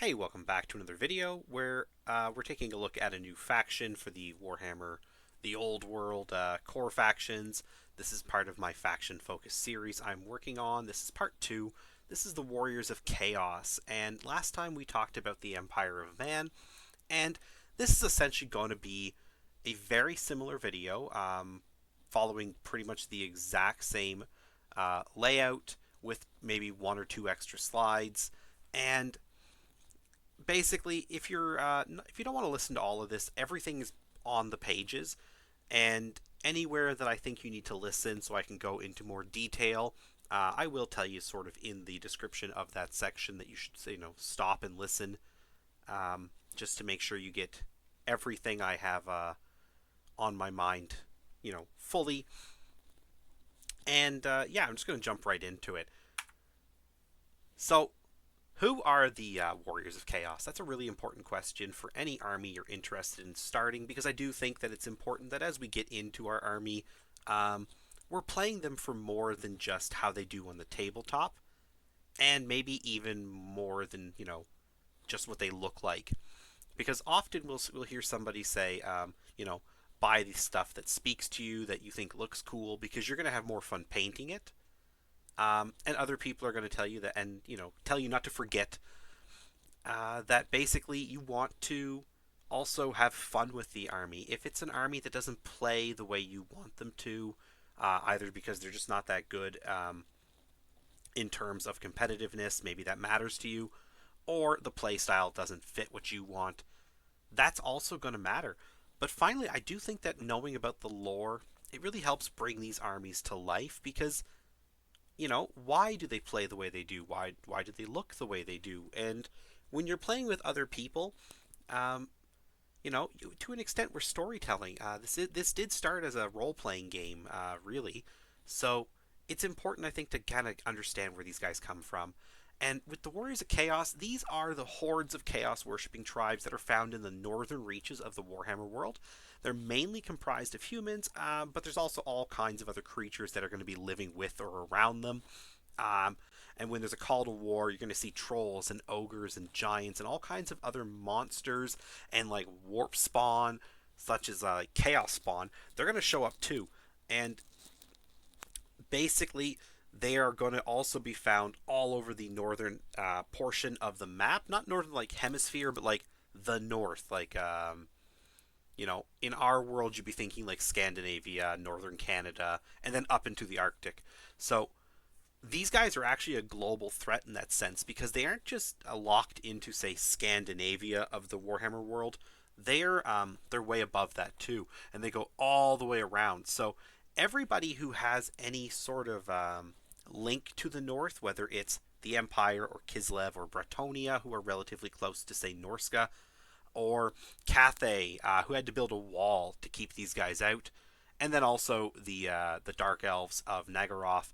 Hey, welcome back to another video where we're taking a look at a new faction for the Warhammer, the Old World core factions. This is part of my faction focus series I'm working on. This is part 2. This is the Warriors of Chaos, and last time we talked about the Empire of Man, and this is essentially going to be a very similar video, following pretty much the exact same layout with maybe one or two extra slides. And basically, if you don't want to listen to all of this, everything is on the pages, and anywhere that I think you need to listen, so I can go into more detail. I will tell you sort of in the description of that section that you should stop and listen, just to make sure you get everything I have on my mind, fully. And yeah, I'm just going to jump right into it. So who are the Warriors of Chaos? That's a really important question for any army you're interested in starting, because I do think that it's important that as we get into our army, we're playing them for more than just how they do on the tabletop, and maybe even more than, just what they look like. Because often we'll hear somebody say, buy the stuff that speaks to you, that you think looks cool, because you're going to have more fun painting it. And other people are going to tell you that, and tell you not to forget that basically you want to also have fun with the army. If it's an army that doesn't play the way you want them to, either because they're just not that good in terms of competitiveness, maybe that matters to you, or the play style doesn't fit what you want, that's also going to matter. But finally, I do think that knowing about the lore, it really helps bring these armies to life, because why do they play the way they do? Why do they look the way they do? And when you're playing with other people, um, to an extent, we're storytelling. This did start as a role playing game, really. So it's important, I think, to kind of understand where these guys come from. And with the Warriors of Chaos, these are the hordes of chaos worshipping tribes that are found in the northern reaches of the Warhammer world. They're mainly comprised of humans, but there's also all kinds of other creatures that are going to be living with or around them. Um, and when there's a call to war, you're going to see trolls and ogres and giants and all kinds of other monsters and like warp spawn, such as chaos spawn. They're going to show up too. And basically, they are going to also be found all over the northern portion of the map. Not northern like hemisphere, but like the north. Like, in our world, you'd be thinking like Scandinavia, northern Canada, and then up into the Arctic. So these guys are actually a global threat in that sense, because they aren't just locked into, say, Scandinavia of the Warhammer world. They're way above that too, and they go all the way around. So everybody who has any sort of link to the north, whether it's the Empire or Kislev or Bretonia, who are relatively close to, say, Norska, or Cathay, who had to build a wall to keep these guys out, and then also the Dark Elves of Nagaroth.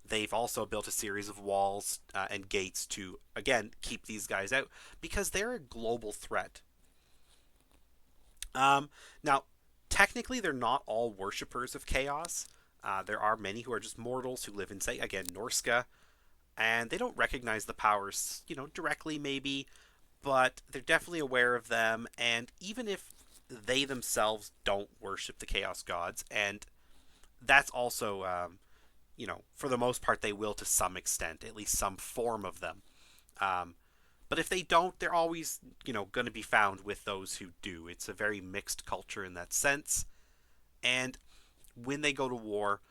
They've also built a series of walls and gates to, again, keep these guys out, because they're a global threat. Now, technically, they're not all worshippers of chaos. There are many who are just mortals who live in, say, again, Norska, and they don't recognize the powers, directly maybe, but they're definitely aware of them. And even if they themselves don't worship the chaos gods, and that's also, for the most part, they will to some extent, at least some form of them. Um, but if they don't, they're always, going to be found with those who do. It's a very mixed culture in that sense. And when they go to war,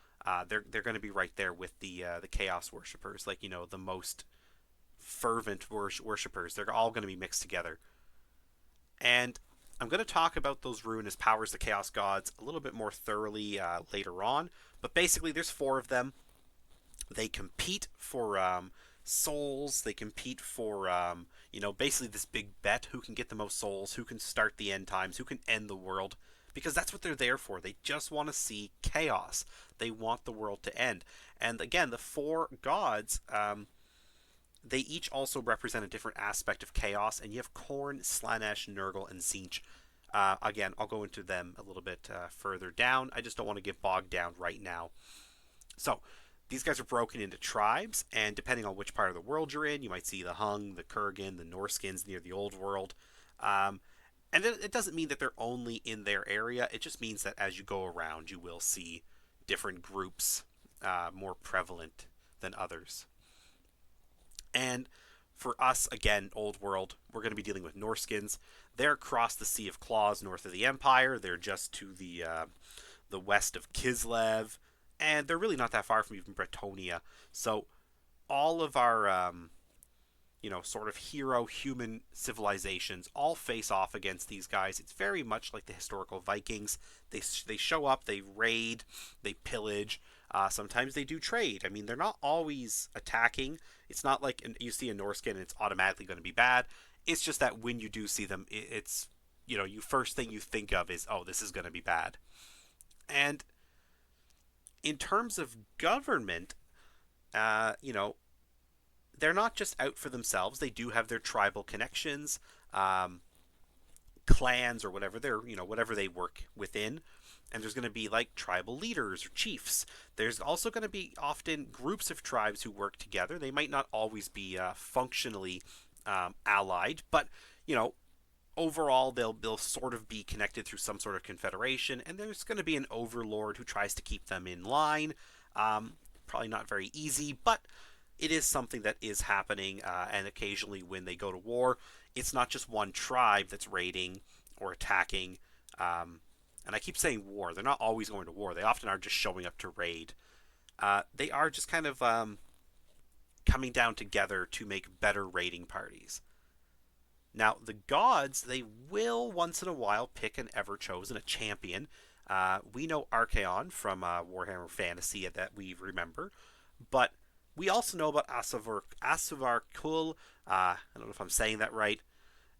they're going to be right there with the chaos worshippers, like the most fervent worshippers. They're all going to be mixed together. And I'm going to talk about those ruinous powers, the chaos gods, a little bit more thoroughly later on. But basically, there's four of them. They compete for souls. They compete for basically this big bet: who can get the most souls, who can start the end times, who can end the world, because that's what they're there for. They just want to see chaos. They want the world to end. And again, the four gods, they each also represent a different aspect of chaos. And you have Khorne, Slaanesh, Nurgle, and Tzeentch. Again, I'll go into them a little bit further down. I just don't want to get bogged down right now. So, These guys are broken into tribes, and depending on which part of the world you're in, you might see the Hung, the Kurgan, the Norskins near the Old World. Um, and it doesn't mean that they're only in their area. It just means that as you go around, you will see different groups more prevalent than others. And for us, again, Old World, we're going to be dealing with Norskins. They're across the Sea of Claws north of the Empire. They're just to the west of Kislev, and they're really not that far from even Bretonia. So all of our sort of hero human civilizations all face off against these guys. It's very much like the historical Vikings. They show up, they raid, they pillage. Sometimes they do trade. I mean, they're not always attacking. It's not like you see a Norskin and it's automatically going to be bad. It's just that when you do see them, it's you first thing you think of is, oh, this is going to be bad. And in terms of government, uh, you know, they're not just out for themselves. They do have their tribal connections, um, clans or whatever they're whatever they work within. And there's going to be like tribal leaders or chiefs. There's also going to be often groups of tribes who work together. They might not always be functionally allied, but you know overall they'll sort of be connected through some sort of confederation. And there's going to be an overlord who tries to keep them in line. Probably not very easy, but it is something that is happening, and occasionally when they go to war, it's not just one tribe that's raiding or attacking. Um, and I keep saying war. They're not always going to war. They often are just showing up to raid. They are just kind of coming down together to make better raiding parties. Now, the gods, they will once in a while pick an ever chosen, a champion. We know Archaon from Warhammer Fantasy that we remember, but we also know about Asavar Kul. I don't know if I'm saying that right.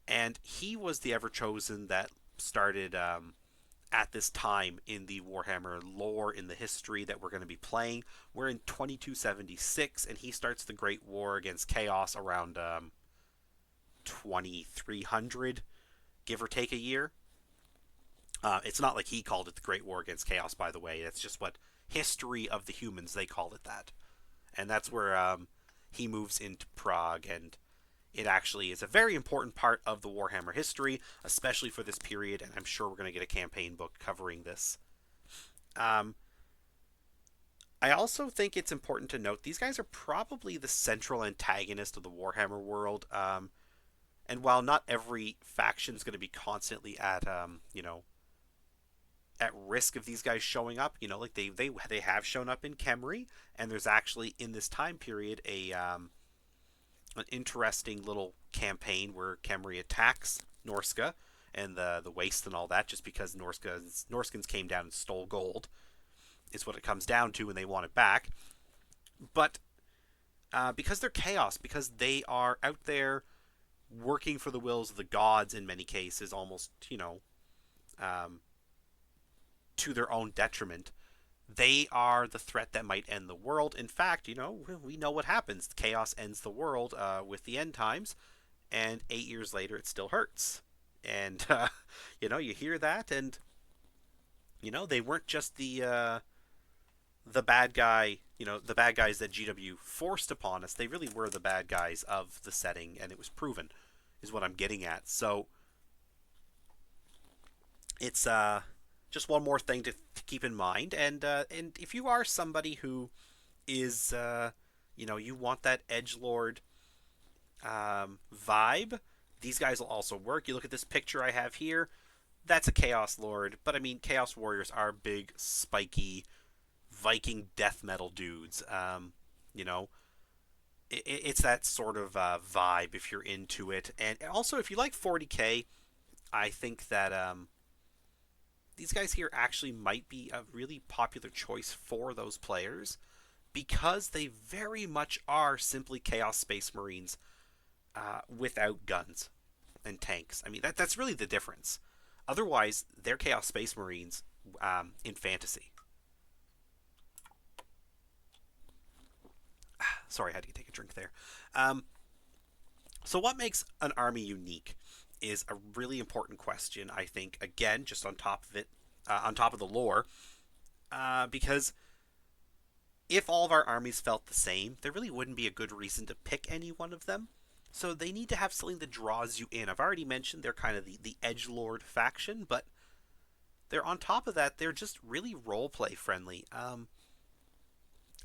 And he was the ever chosen that started at this time in the Warhammer lore, in the history that we're going to be playing. We're in 2276, and he starts the Great War against Chaos around 2300, give or take a year. It's not like he called it the Great War against Chaos, by the way. That's just what history of the humans, they call it that. And that's where he moves into Prague, and it actually is a very important part of the Warhammer history, especially for this period, and I'm sure we're going to get a campaign book covering this. Um, I also think it's important to note these guys are probably the central antagonist of the Warhammer world, and while not every faction is going to be constantly at risk of these guys showing up. Like they have shown up in Khemri, and there's actually in this time period a an interesting little campaign where Khemri attacks Norska and the waste and all that, just because Norskins came down and stole gold is what it comes down to, and they want it back. But because they're chaos, because they are out there working for the wills of the gods in many cases, almost um, to their own detriment. They are the threat that might end the world. In fact, we know what happens. Chaos ends the world with the end times, and 8 years later, it still hurts. And you hear that, and they weren't just the bad guy. The bad guys that GW forced upon us. They really were the bad guys of the setting, and it was proven, is what I'm getting at. So it's just one more thing to keep in mind. And if you are somebody who is you want that edgelord vibe, these guys will also work. You look at this picture I have here. That's a Chaos Lord, but I mean, Chaos Warriors are big, spiky Viking death metal dudes. You know, it's that sort of vibe if you're into it, and also if you like 40k, I think that these guys here actually might be a really popular choice for those players because they very much are simply Chaos Space Marines without guns and tanks. I mean, that's really the difference. Otherwise, they're Chaos Space Marines in fantasy. Sorry, I had to take a drink there. Um, so, what makes an army unique is a really important question, I think. Again, just on top of it, on top of the lore, because if all of our armies felt the same, there really wouldn't be a good reason to pick any one of them. So they need to have something that draws you in. I've already mentioned they're kind of the edgelord faction, but they're on top of that, they're just really roleplay friendly.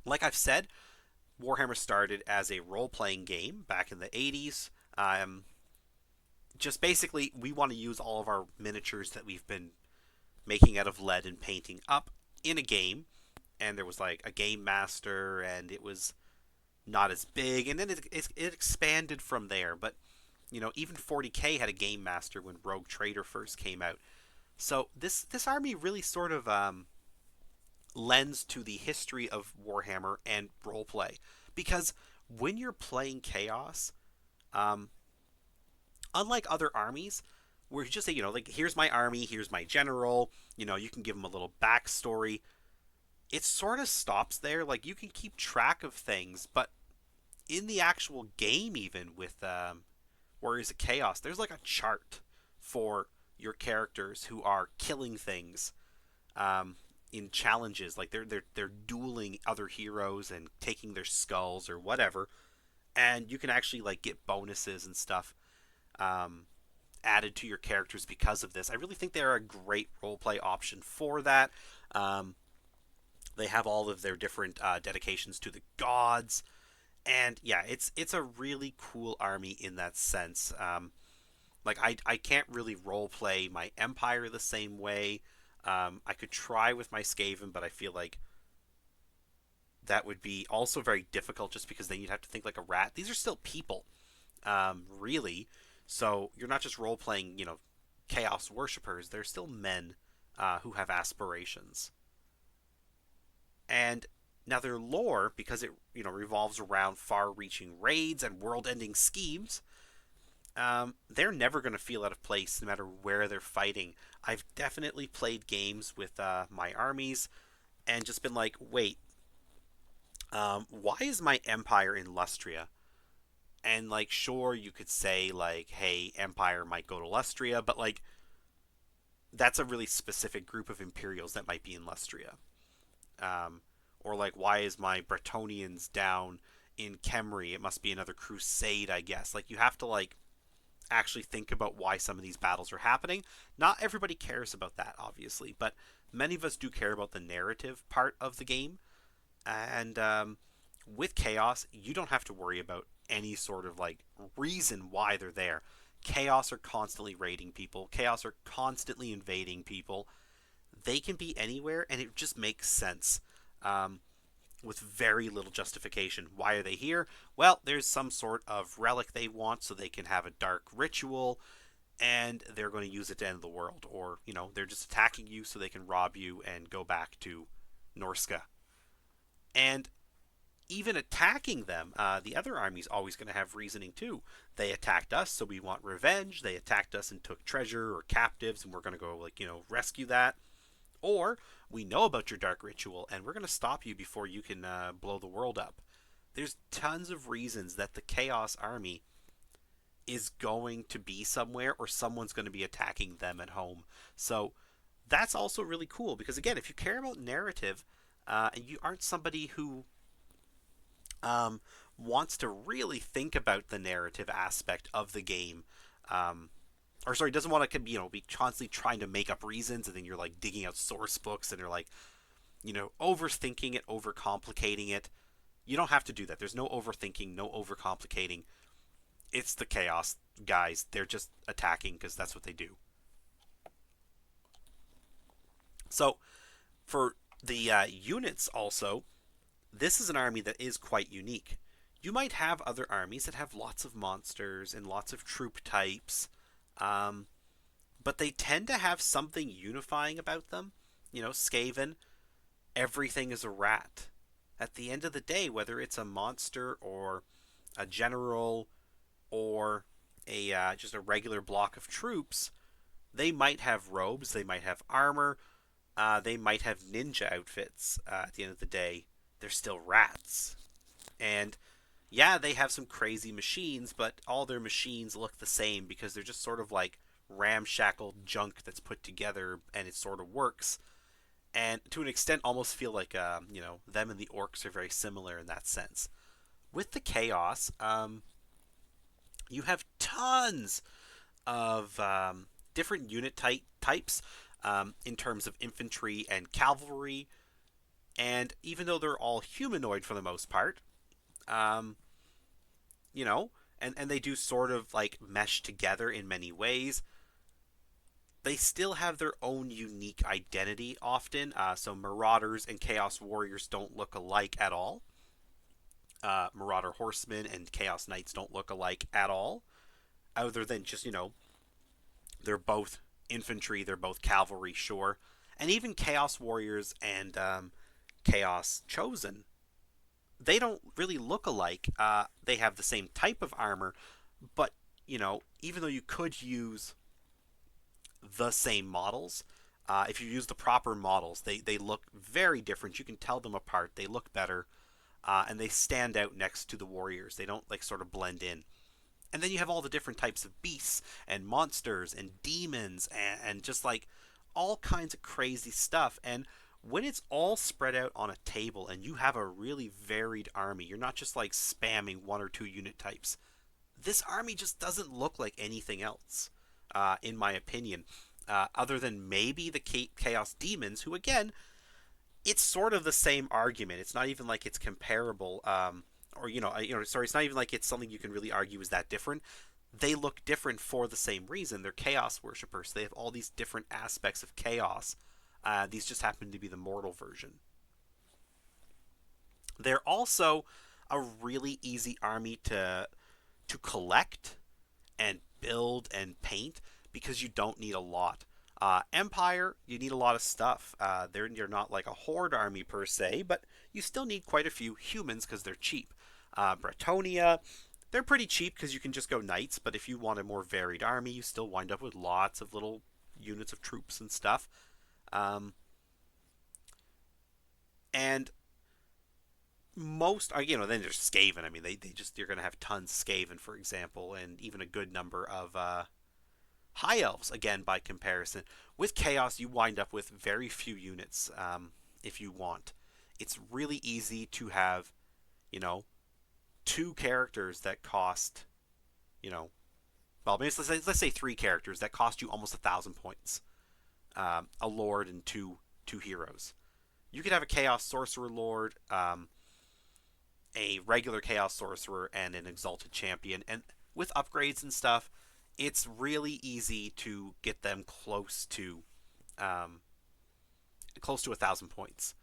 Like I've said, Warhammer started as a role playing game back in the 80s. Just basically, we want to use all of our miniatures that we've been making out of lead and painting up in a game. And there was like a game master, and it was not as big. And then it expanded from there. But, even 40K had a game master when Rogue Trader first came out. So this army really sort of lends to the history of Warhammer and roleplay, because when you're playing Chaos, um, unlike other armies, where you just say, like, here's my army, here's my general, you can give them a little backstory. It sort of stops there. Like, you can keep track of things, but in the actual game, even with Warriors of Chaos, there's like a chart for your characters who are killing things um, in challenges. Like they're dueling other heroes and taking their skulls or whatever, and you can actually like get bonuses and stuff um, added to your characters because of this. I really think they're a great roleplay option for that. Um, they have all of their different dedications to the gods, and yeah, it's a really cool army in that sense. Like I can't really role play my Empire the same way. I could try with my Skaven, but I feel like that would be also very difficult just because then you'd have to think like a rat. These are still people, really. So you're not just role playing, chaos worshippers. They're still men who have aspirations. And now their lore, because it revolves around far-reaching raids and world-ending schemes, they're never going to feel out of place no matter where they're fighting. I've definitely played games with my armies and just been like, wait, why is my empire in Lustria? And like, sure, you could say like, hey, empire might go to Lustria, but like, that's a really specific group of Imperials that might be in Lustria. Um, or like, why is my Bretonians down in Kemri? It must be another crusade, I guess. Like, you have to like actually think about why some of these battles are happening. Not everybody cares about that, obviously, but many of us do care about the narrative part of the game. And with Chaos, you don't have to worry about any sort of like reason why they're there. Chaos are constantly raiding people. Chaos are constantly invading people. They can be anywhere, and it just makes sense. Um, with very little justification. Why are they here? Well, there's some sort of relic they want so they can have a dark ritual, and they're going to use it to end the world. Or, they're just attacking you so they can rob you and go back to Norska. And even attacking them, the other army's always going to have reasoning too. They attacked us, so we want revenge. They attacked us and took treasure or captives, and we're going to go, like, rescue that. Or we know about your dark ritual and we're going to stop you before you can blow the world up. There's tons of reasons that the Chaos Army is going to be somewhere or someone's going to be attacking them at home. So that's also really cool because, again, if you care about narrative and you aren't somebody who wants to really think about the narrative aspect of the game, um, or sorry, doesn't want to be constantly trying to make up reasons, and then you're like digging out source books and you're like overthinking it, overcomplicating it. You don't have to do that. There's no overthinking, no overcomplicating. It's the chaos guys. They're just attacking because that's what they do. So for the units also, this is an army that is quite unique. You might have other armies that have lots of monsters and lots of troop types, um, but they tend to have something unifying about them. Skaven, everything is a rat. At the end of the day, whether it's a monster or a general or a just a regular block of troops, they might have robes, they might have armor, they might have ninja outfits. At the end of the day, they're still rats. And yeah, they have some crazy machines, but all their machines look the same because they're just sort of like ramshackle junk that's put together and it sort of works. and to an extent almost feel like them and the orcs are very similar in that sense. With the chaos, you have tons of different types in terms of infantry and cavalry, and even though they're all humanoid for the most part, um, you know, and they do sort of like mesh together in many ways. They still have their own unique identity often. So Marauders and Chaos Warriors don't look alike at all. Marauder Horsemen and Chaos Knights don't look alike at all, other than just, they're both infantry, they're both cavalry, sure. And even Chaos Warriors and Chaos Chosen, they don't really look alike. They have the same type of armor, but, even though you could use the same models, if you use the proper models, they look very different. You can tell them apart. They look better, and they stand out next to the warriors. They don't like sort of blend in. And then you have all the different types of beasts and monsters and demons and just like all kinds of crazy stuff. And when it's all spread out on a table and you have a really varied army, you're not just like spamming one or two unit types. This army just doesn't look like anything else, in my opinion, other than maybe the Chaos Demons, who again, it's sort of the same argument. It's not even like it's comparable, or sorry, it's not even like it's something you can really argue is that different. They look different for the same reason. They're chaos worshippers. They have all these different aspects of chaos. These just happen to be the mortal version. They're also a really easy army to collect and build and paint because you don't need a lot. Empire, you need a lot of stuff. You're not like a horde army per se, but you still need quite a few humans because they're cheap. Bretonia, they're pretty cheap because you can just go knights, but if you want a more varied army, you still wind up with lots of little units of troops and stuff. Um, and most, then there's Skaven. I mean, they just, you're going to have tons of Skaven, for example, and even a good number of high elves, again, by comparison. With Chaos, you wind up with very few units if you want. It's really easy to have, you know, two characters that cost, you know, well, maybe let's say three characters that cost you almost 1,000 points. A Lord and two heroes. You could have a Chaos Sorcerer Lord, a regular Chaos Sorcerer, and an Exalted Champion. And with upgrades and stuff, it's really easy to get them um, close to 1,000 points.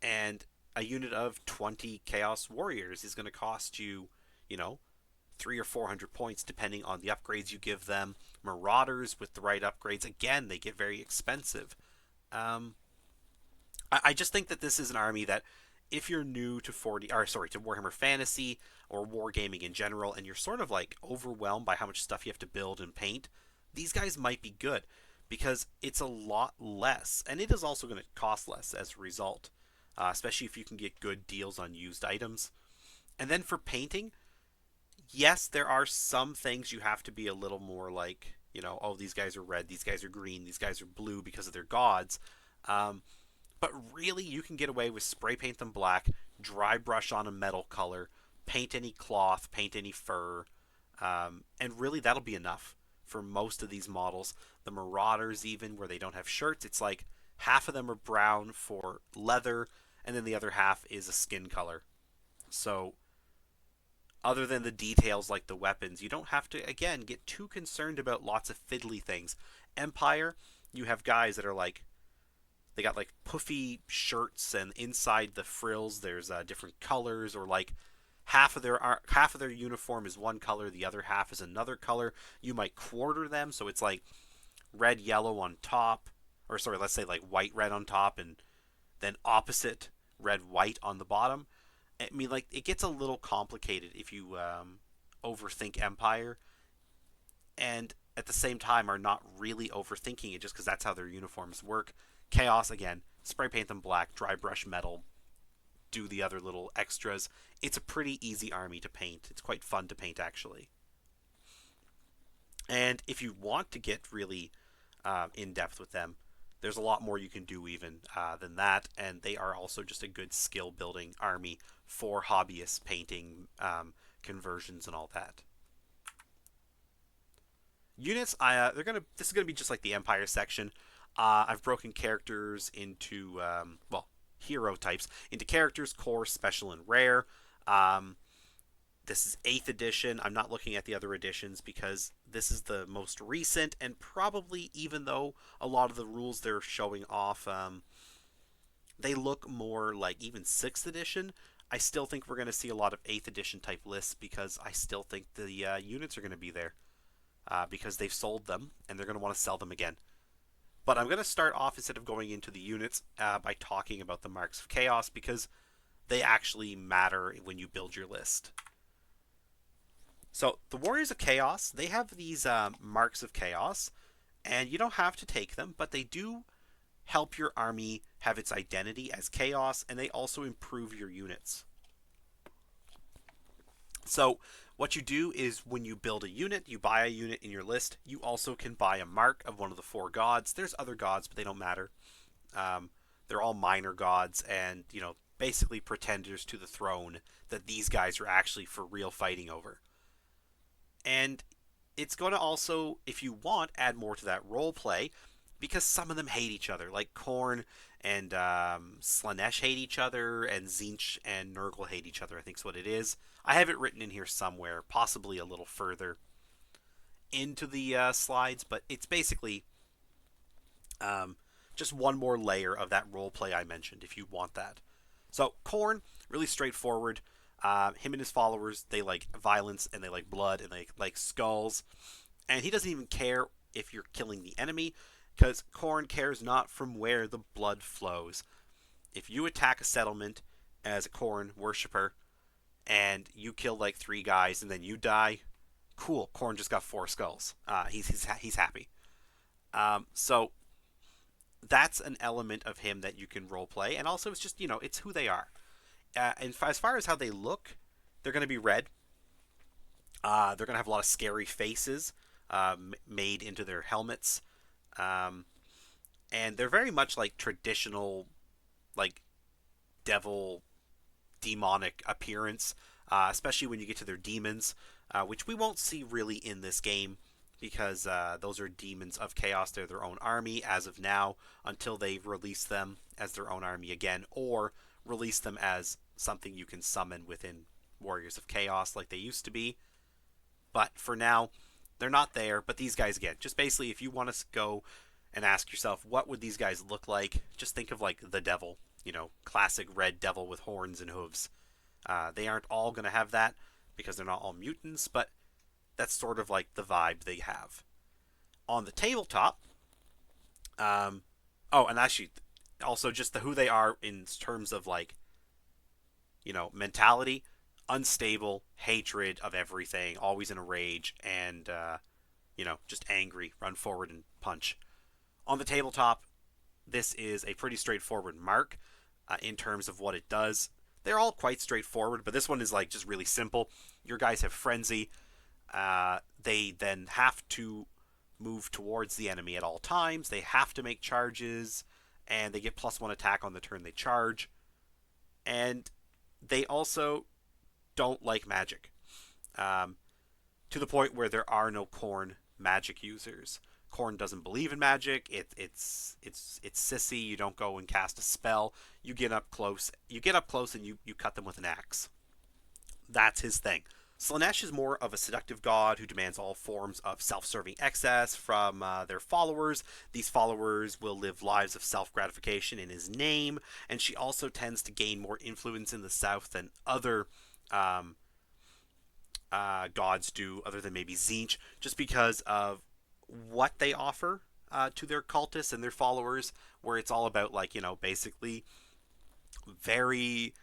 And a unit of 20 Chaos Warriors is going to cost you, you know, 300 or 400 points depending on the upgrades you give them. Marauders with the right upgrades, again, they get very expensive. Um, I just think that this is an army that, if you're new to to Warhammer Fantasy or wargaming in general, and you're sort of like overwhelmed by how much stuff you have to build and paint, these guys might be good because it's a lot less, and it is also going to cost less as a result, especially if you can get good deals on used items. And then for painting, yes, there are some things you have to be a little more like, oh, these guys are red, these guys are green, these guys are blue because of their gods. Um, but really, you can get away with spray paint them black, dry brush on a metal color, paint any cloth, paint any fur, and really that'll be enough for most of these models. The Marauders, even where they don't have shirts, it's like half of them are brown for leather, and then the other half is a skin color. So, other than the details like the weapons, you don't have to, again, get too concerned about lots of fiddly things. Empire, you have guys that are like, they got like puffy shirts, and inside the frills there's different colors, or like half of their uniform is one color, the other half is another color. You might quarter them, so it's like red yellow on top, or sorry, let's say like white red on top, and then opposite red white on the bottom. I mean, like, it gets a little complicated if you overthink Empire, and at the same time are not really overthinking it just because that's how their uniforms work. Chaos, again, spray paint them black, dry brush metal, do the other little extras. It's a pretty easy army to paint. It's quite fun to paint, actually. And if you want to get really in depth with them, There's a lot more you can do even than that, and they are also just a good skill building army for hobbyists painting conversions and all that. Units, they're gonna. This is gonna be just like the Empire section. I've broken characters into hero types into characters, core, special, and rare. Um, this is 8th edition. I'm not looking at the other editions because this is the most recent, and probably even though a lot of the rules they're showing off, they look more like even 6th edition. I still think we're going to see a lot of 8th edition type lists because I still think the units are going to be there because they've sold them and they're going to want to sell them again. But I'm going to start off instead of going into the units by talking about the marks of chaos because they actually matter when you build your list. So the Warriors of Chaos, they have these marks of chaos, and you don't have to take them, but they do help your army have its identity as chaos, and they also improve your units. So what you do is when you build a unit, you buy a unit in your list. You also can buy a mark of one of the 4 gods. There's other gods, but they don't matter. They're all minor gods, and basically pretenders to the throne that these guys are actually for real fighting over. And it's going to also, if you want, add more to that role play because some of them hate each other. Like Khorne and Slaanesh hate each other, and Tzeentch and Nurgle hate each other, I think is what it is. I have it written in here somewhere, possibly a little further into the slides, but it's basically just one more layer of that role play I mentioned if you want that. So Khorne, really straightforward. Him and his followers, they like violence and they like blood and they like skulls. And he doesn't even care if you're killing the enemy because Khorne cares not from where the blood flows. If you attack a settlement as a Khorne worshipper and you kill like 3 guys and then you die, cool, Khorne just got 4 skulls. He's happy. So that's an element of him that you can role play, and also it's just it's who they are. And as far as how they look, they're going to be red. They're going to have a lot of scary faces made into their helmets, and they're very much like traditional, like devil, demonic appearance, especially when you get to their demons, which we won't see really in this game because those are demons of chaos. They're their own army as of now until they release them as their own army again, or release them as something you can summon within Warriors of Chaos like they used to be. But for now, they're not there. But these guys, again, just basically if you want to go and ask yourself, what would these guys look like? Just think of like the devil, classic red devil with horns and hooves. They aren't all going to have that because they're not all mutants, but that's sort of like the vibe they have. On the tabletop, and actually, also just who they are in terms of like, mentality, unstable, hatred of everything, always in a rage, and, just angry, run forward and punch. On the tabletop, this is a pretty straightforward mark in terms of what it does. They're all quite straightforward, but this one is like just really simple. Your guys have frenzy. They then have to move towards the enemy at all times. They have to make charges, and they get +1 attack on the turn they charge. And they also don't like magic, to the point where there are no Khorne magic users. Khorne doesn't believe in magic. It's sissy. You don't go and cast a spell. You get up close. And you cut them with an axe. That's his thing. Slaanesh is more of a seductive god who demands all forms of self-serving excess from their followers. These followers will live lives of self-gratification in his name, and she also tends to gain more influence in the south than other gods do, other than maybe Tzeentch, just because of what they offer to their cultists and their followers, where it's all about, like, basically very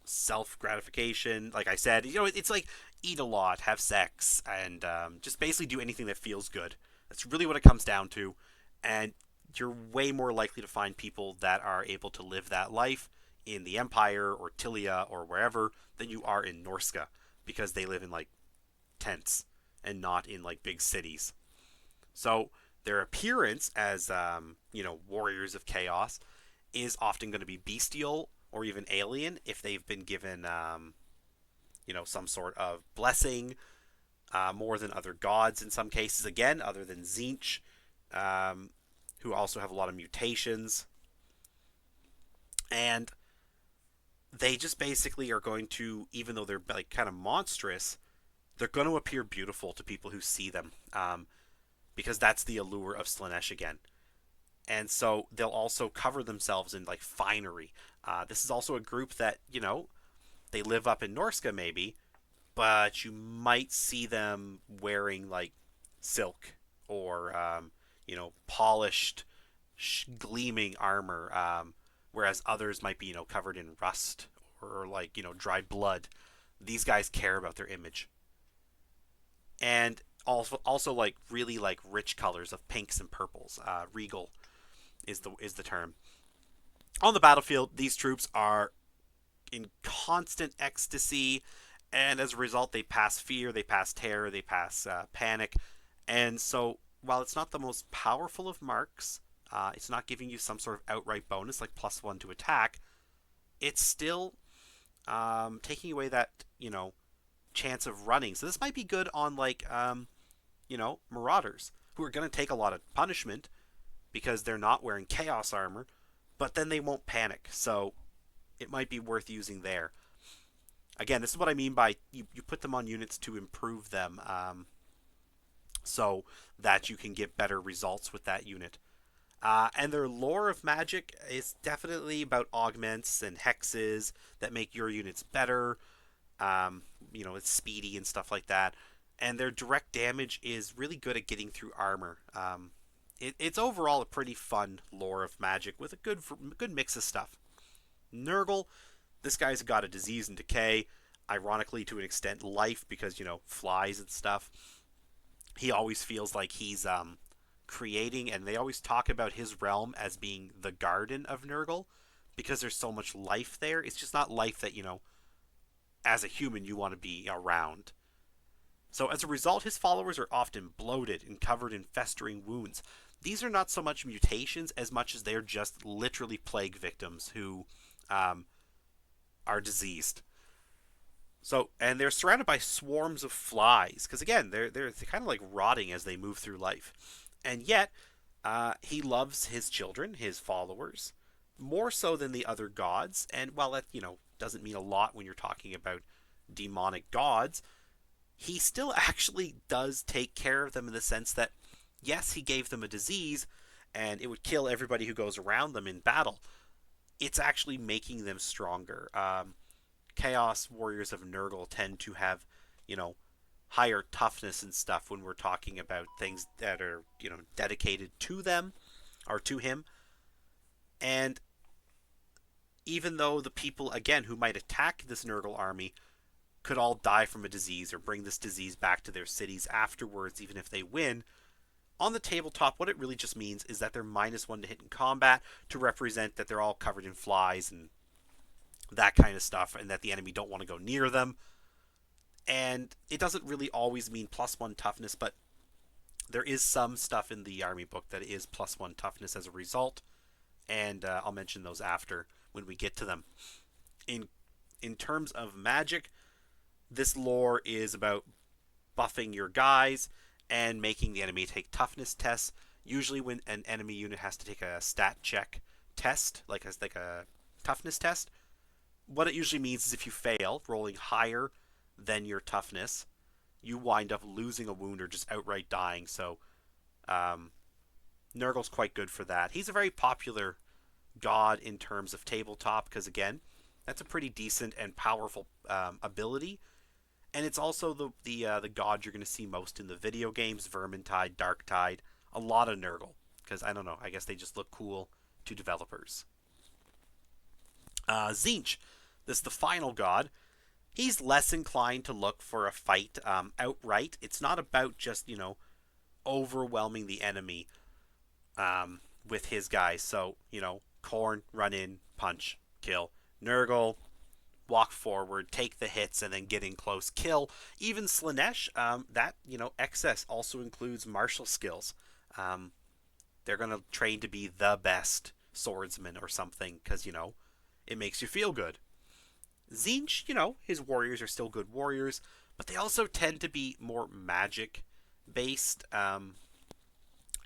self-gratification. Like I said, it's like eat a lot, have sex, and just basically do anything that feels good. That's really what it comes down to. And you're way more likely to find people that are able to live that life in the Empire or Tilia or wherever than you are in Norska, because they live in like tents and not in like big cities. So Their appearance as, warriors of chaos is often going to be bestial or even alien if they've been given, some sort of blessing, more than other gods in some cases. Again, other than Zinch, um, who also have a lot of mutations. And they just basically are going to, even though they're like kind of monstrous, they're going to appear beautiful to people who see them, because that's the allure of Slaanesh again. And so they'll also cover themselves in like finery. This is also a group that they live up in Norska maybe, but you might see them wearing like silk or polished, gleaming armor, whereas others might be covered in rust or like dried blood. These guys care about their image, and also like really like rich colors of pinks and purples. Regal is the term. On the battlefield, these troops are in constant ecstasy, and as a result, they pass fear, they pass terror, they pass panic. And so, while it's not the most powerful of marks, it's not giving you some sort of outright bonus like +1 to attack. It's still taking away that chance of running. So this might be good on like marauders who are going to take a lot of punishment because they're not wearing chaos armor, but then they won't panic. So it might be worth using there. Again, this is what I mean by you put them on units to improve them, so that you can get better results with that unit. And their lore of magic is definitely about augments and hexes that make your units better. It's speedy and stuff like that. And their direct damage is really good at getting through armor. It's overall a pretty fun lore of magic with a good mix of stuff. Nurgle, this guy's got a disease and decay, ironically to an extent life because flies and stuff. He always feels like he's creating, and they always talk about his realm as being the garden of Nurgle because there's so much life there. It's just not life that as a human you want to be around. So as a result, his followers are often bloated and covered in festering wounds. These are not so much mutations as much as they're just literally plague victims who are diseased. So, and they're surrounded by swarms of flies because again, they're kind of like rotting as they move through life. And yet, he loves his children, his followers, more so than the other gods. And while that doesn't mean a lot when you're talking about demonic gods, he still actually does take care of them in the sense that yes, he gave them a disease and it would kill everybody who goes around them in battle. It's actually making them stronger. Chaos warriors of Nurgle tend to have, higher toughness and stuff when we're talking about things that are, dedicated to them or to him. And even though the people, again, who might attack this Nurgle army could all die from a disease or bring this disease back to their cities afterwards, even if they win, on the tabletop, what it really just means is that they're -1 to hit in combat to represent that they're all covered in flies and that kind of stuff, and that the enemy don't want to go near them. And it doesn't really always mean +1 toughness, but there is some stuff in the army book that is +1 toughness as a result, and I'll mention those after when we get to them. In terms of magic, this lore is about buffing your guys and making the enemy take toughness tests. Usually when an enemy unit has to take a stat check test, like a toughness test, what it usually means is if you fail, rolling higher than your toughness, you wind up losing a wound or just outright dying. So Nurgle's quite good for that. He's a very popular god in terms of tabletop because, again, that's a pretty decent and powerful ability. And it's also the god you're going to see most in the video games, Vermintide, Darktide, a lot of Nurgle. Because, I don't know, I guess they just look cool to developers. Tzeentch, this is the final god. He's less inclined to look for a fight outright. It's not about just, overwhelming the enemy with his guys. So, Khorne, run in, punch, kill. Nurgle, walk forward, take the hits, and then get in close, kill. Even Slaanesh, that excess also includes martial skills. Um, they're going to train to be the best swordsman or something because, it makes you feel good. Zinch, his warriors are still good warriors, but they also tend to be more magic based.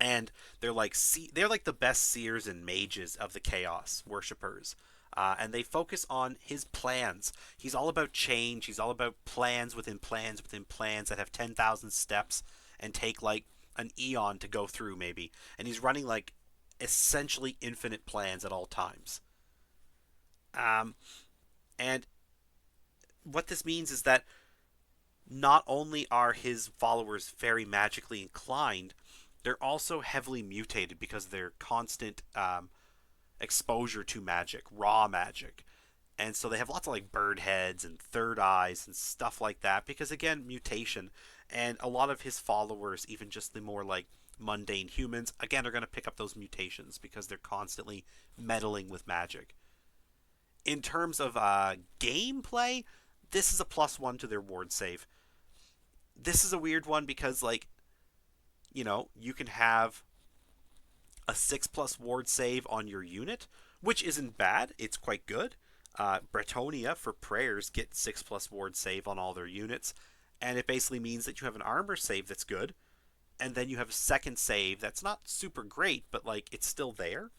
And they're like the best seers and mages of the chaos worshippers. And they focus on his plans. He's all about change. He's all about plans within plans within plans that have 10,000 steps and take like an eon to go through, maybe. And he's running like essentially infinite plans at all times. Um, and what this means is that not only are his followers very magically inclined, they're also heavily mutated because of their constant exposure to magic, raw magic. And so they have lots of like bird heads and third eyes and stuff like that because, again, mutation. And a lot of his followers, even just the more like mundane humans, again, are going to pick up those mutations because they're constantly meddling with magic. In terms of gameplay, this is a +1 to their ward save. This is a weird one because, like, you can have a 6+ ward save on your unit, which isn't bad. It's quite good. Bretonia for prayers get 6+ ward save on all their units, and it basically means that you have an armor save that's good, and then you have a second save that's not super great, but like it's still there,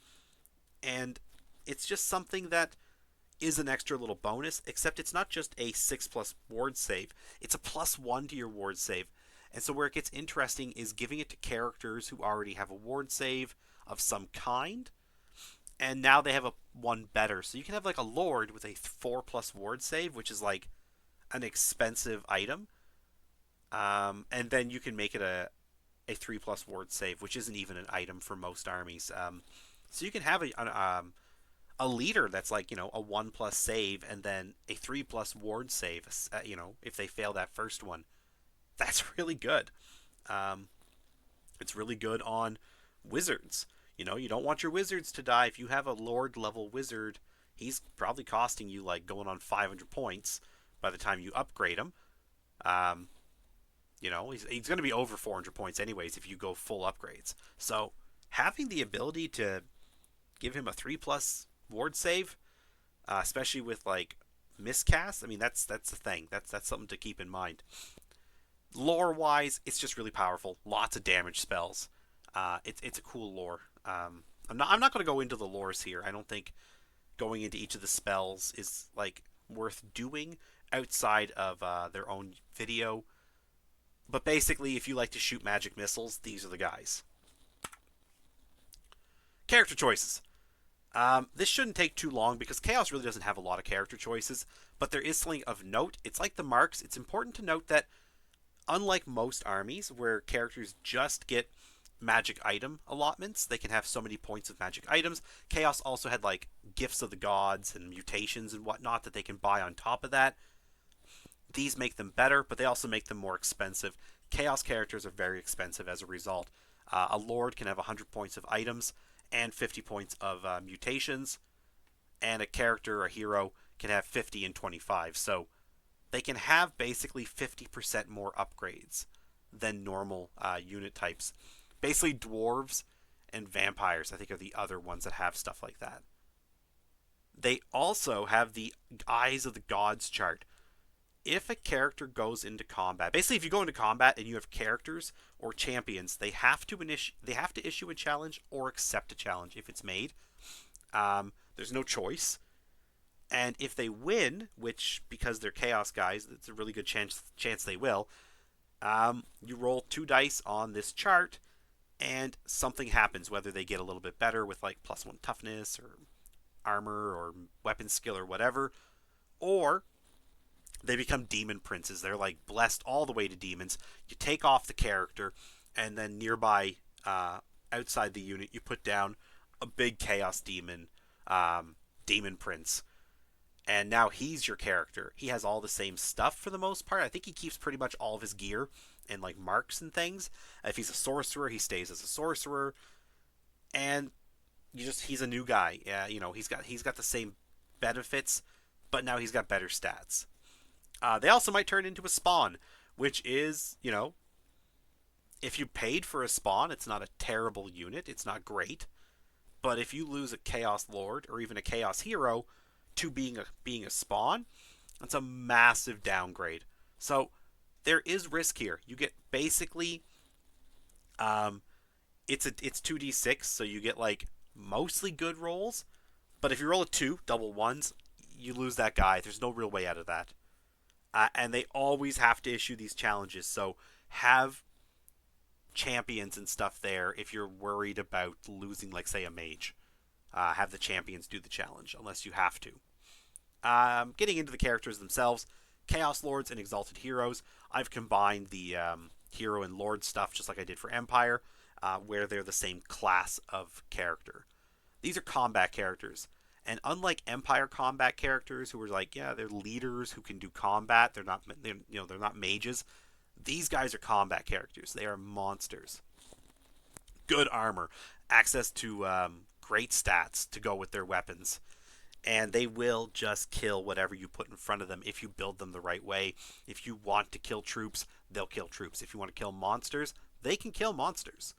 and it's just something that is an extra little bonus. Except it's not just a 6+ ward save; it's a +1 to your ward save. And so where it gets interesting is giving it to characters who already have a ward save of some kind, and now they have a one better. So you can have like a lord with a 4+ ward save, which is like an expensive item, and then you can make it a 3+ ward save, which isn't even an item for most armies. So you can have a leader that's like a 1+ save and then a 3+ ward save. If they fail that first one, that's really good. Um, it's really good on wizards. You don't want your wizards to die. If you have a lord level wizard, he's probably costing you like going on 500 points by the time you upgrade him. Um, he's going to be over 400 points anyways if you go full upgrades. So having the ability to give him a 3+ ward save, especially with like miscast, I mean that's the thing. That's something to keep in mind. Lore wise, it's just really powerful. Lots of damage spells. It's a cool lore. I'm not going to go into the lores here. I don't think going into each of the spells is like worth doing outside of their own video. But basically, if you like to shoot magic missiles, these are the guys. Character choices. This shouldn't take too long because Chaos really doesn't have a lot of character choices, but there is something of note. It's like the marks. It's important to note that unlike most armies where characters just get magic item allotments, they can have so many points of magic items. Chaos also had like gifts of the gods and mutations and whatnot that they can buy on top of that. These make them better, but they also make them more expensive. Chaos characters are very expensive as a result. A lord can have 100 points of items and 50 points of mutations, and a character, a hero, can have 50 and 25. So they can have basically 50% more upgrades than normal unit types. Basically, dwarves and vampires, I think, are the other ones that have stuff like that. They also have the Eyes of the Gods chart. If a character goes into combat, basically, if you go into combat and you have characters or champions, they have to issue a challenge or accept a challenge if it's made. There's no choice. And if they win, which because they're chaos guys, it's a really good chance they will. You roll 2 dice on this chart, and something happens. Whether they get a little bit better with like +1 toughness or armor or weapon skill or whatever, or they become demon princes. They're like blessed all the way to demons. You take off the character, and then nearby, outside the unit, you put down a big chaos demon, demon prince, and now he's your character. He has all the same stuff for the most part. I think he keeps pretty much all of his gear and like marks and things. If he's a sorcerer, he stays as a sorcerer, and he's a new guy. Yeah, he's got the same benefits, but now he's got better stats. They also might turn into a spawn, which is If you paid for a spawn, it's not a terrible unit. It's not great. But if you lose a Chaos Lord or even a Chaos Hero to being a spawn, that's a massive downgrade. So there is risk here. You get basically um, it's 2d6, so you get like mostly good rolls. But if you roll a 2, double ones, you lose that guy. There's no real way out of that. And they always have to issue these challenges, so have champions and stuff there if you're worried about losing, like, say, a mage. Have the champions do the challenge, unless you have to. Getting into the characters themselves, Chaos Lords and Exalted Heroes. I've combined the Hero and Lord stuff just like I did for Empire, where they're the same class of character. These are combat characters. And unlike Empire combat characters who are like, yeah, they're leaders who can do combat, they're not mages. These guys are combat characters. They are monsters. Good armor, access to great stats to go with their weapons, and they will just kill whatever you put in front of them if you build them the right way. If you want to kill troops, they'll kill troops. If you want to kill monsters, they can kill monsters.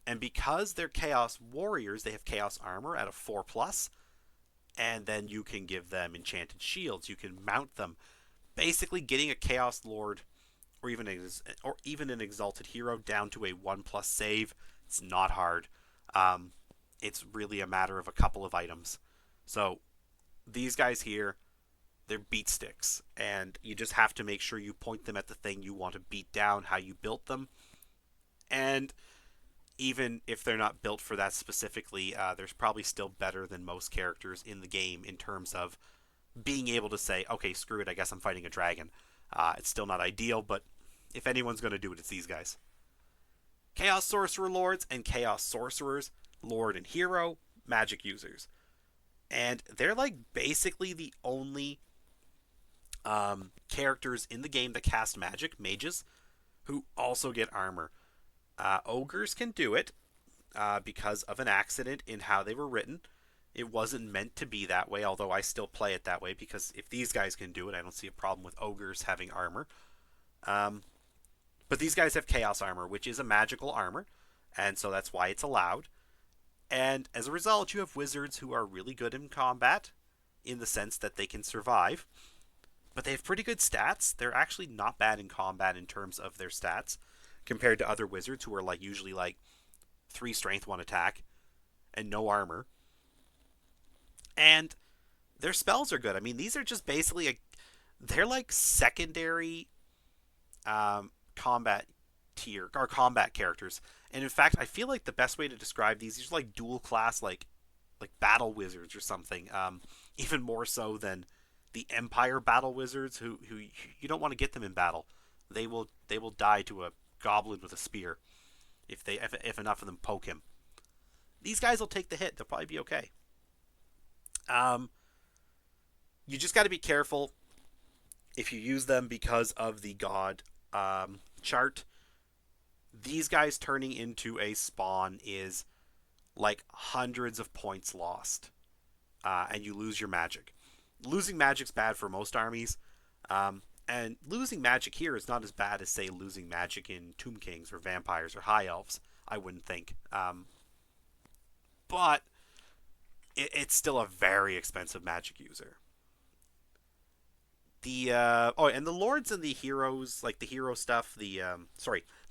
And because they're Chaos Warriors, they have Chaos Armor at a 4+, and then you can give them Enchanted Shields. You can mount them. Basically, getting a Chaos Lord or even an Exalted Hero down to a 1+ save, it's not hard. It's really a matter of a couple of items. So these guys here, they're beat sticks, and you just have to make sure you point them at the thing you want to beat down, how you built them. And even if they're not built for that specifically, there's probably still better than most characters in the game in terms of being able to say, okay, screw it, I guess I'm fighting a dragon. It's still not ideal, but if anyone's going to do it, it's these guys. Chaos Sorcerer Lords and Chaos Sorcerers, Lord and Hero, magic users. And they're like basically the only characters in the game that cast magic, mages, who also get armor. Ogres can do it because of an accident in how they were written. It wasn't meant to be that way, although I still play it that way because if these guys can do it, I don't see a problem with ogres having armor. But these guys have Chaos Armor, which is a magical armor, and so that's why it's allowed. And as a result, you have wizards who are really good in combat, in the sense that they can survive. But they have pretty good stats. They're actually not bad in combat in terms of their stats, compared to other wizards who are like usually like 3 strength, 1 attack, and no armor. And their spells are good. I mean, these are just basically they're like secondary combat tier or combat characters. And in fact, I feel like the best way to describe these are like dual class, like battle wizards or something. Even more so than the Empire battle wizards, who you don't want to get them in battle. They will die to a goblin with a spear if enough of them poke him. These guys will take the hit. They'll probably be okay. You just got to be careful if you use them because of the god chart. These guys turning into a spawn is like hundreds of points lost, and you lose your magic. Losing magic's bad for most armies, and losing magic here is not as bad as, say, losing magic in Tomb Kings or Vampires or High Elves, I wouldn't think. But it's still a very expensive magic user. And the lords and the heroes, like the hero stuff, the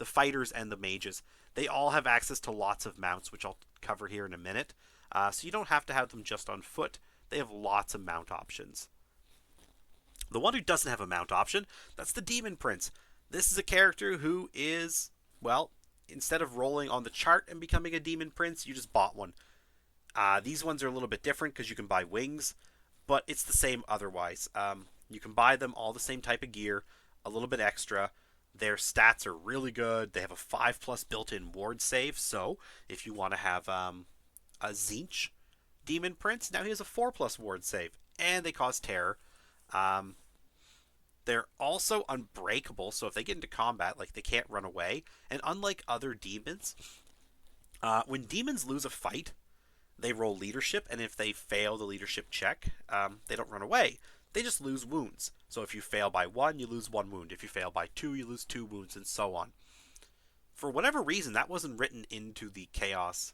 fighters and the mages, they all have access to lots of mounts, which I'll cover here in a minute. So you don't have to have them just on foot. They have lots of mount options. The one who doesn't have a mount option, that's the Demon Prince. This is a character who is, well, instead of rolling on the chart and becoming a Demon Prince, you just bought one. These ones are a little bit different because you can buy wings, but it's the same otherwise. You can buy them all the same type of gear, a little bit extra. Their stats are really good. They have a 5+ built-in ward save, so if you want to have a Tzeentch Demon Prince, now he has a 4+ ward save, and they cause terror. They're also unbreakable, so if they get into combat, like, they can't run away. And unlike other demons, when demons lose a fight, they roll leadership, and if they fail the leadership check, they don't run away. They just lose wounds. So if you fail by 1, you lose 1 wound. If you fail by 2, you lose 2 wounds, and so on. For whatever reason, that wasn't written into the Chaos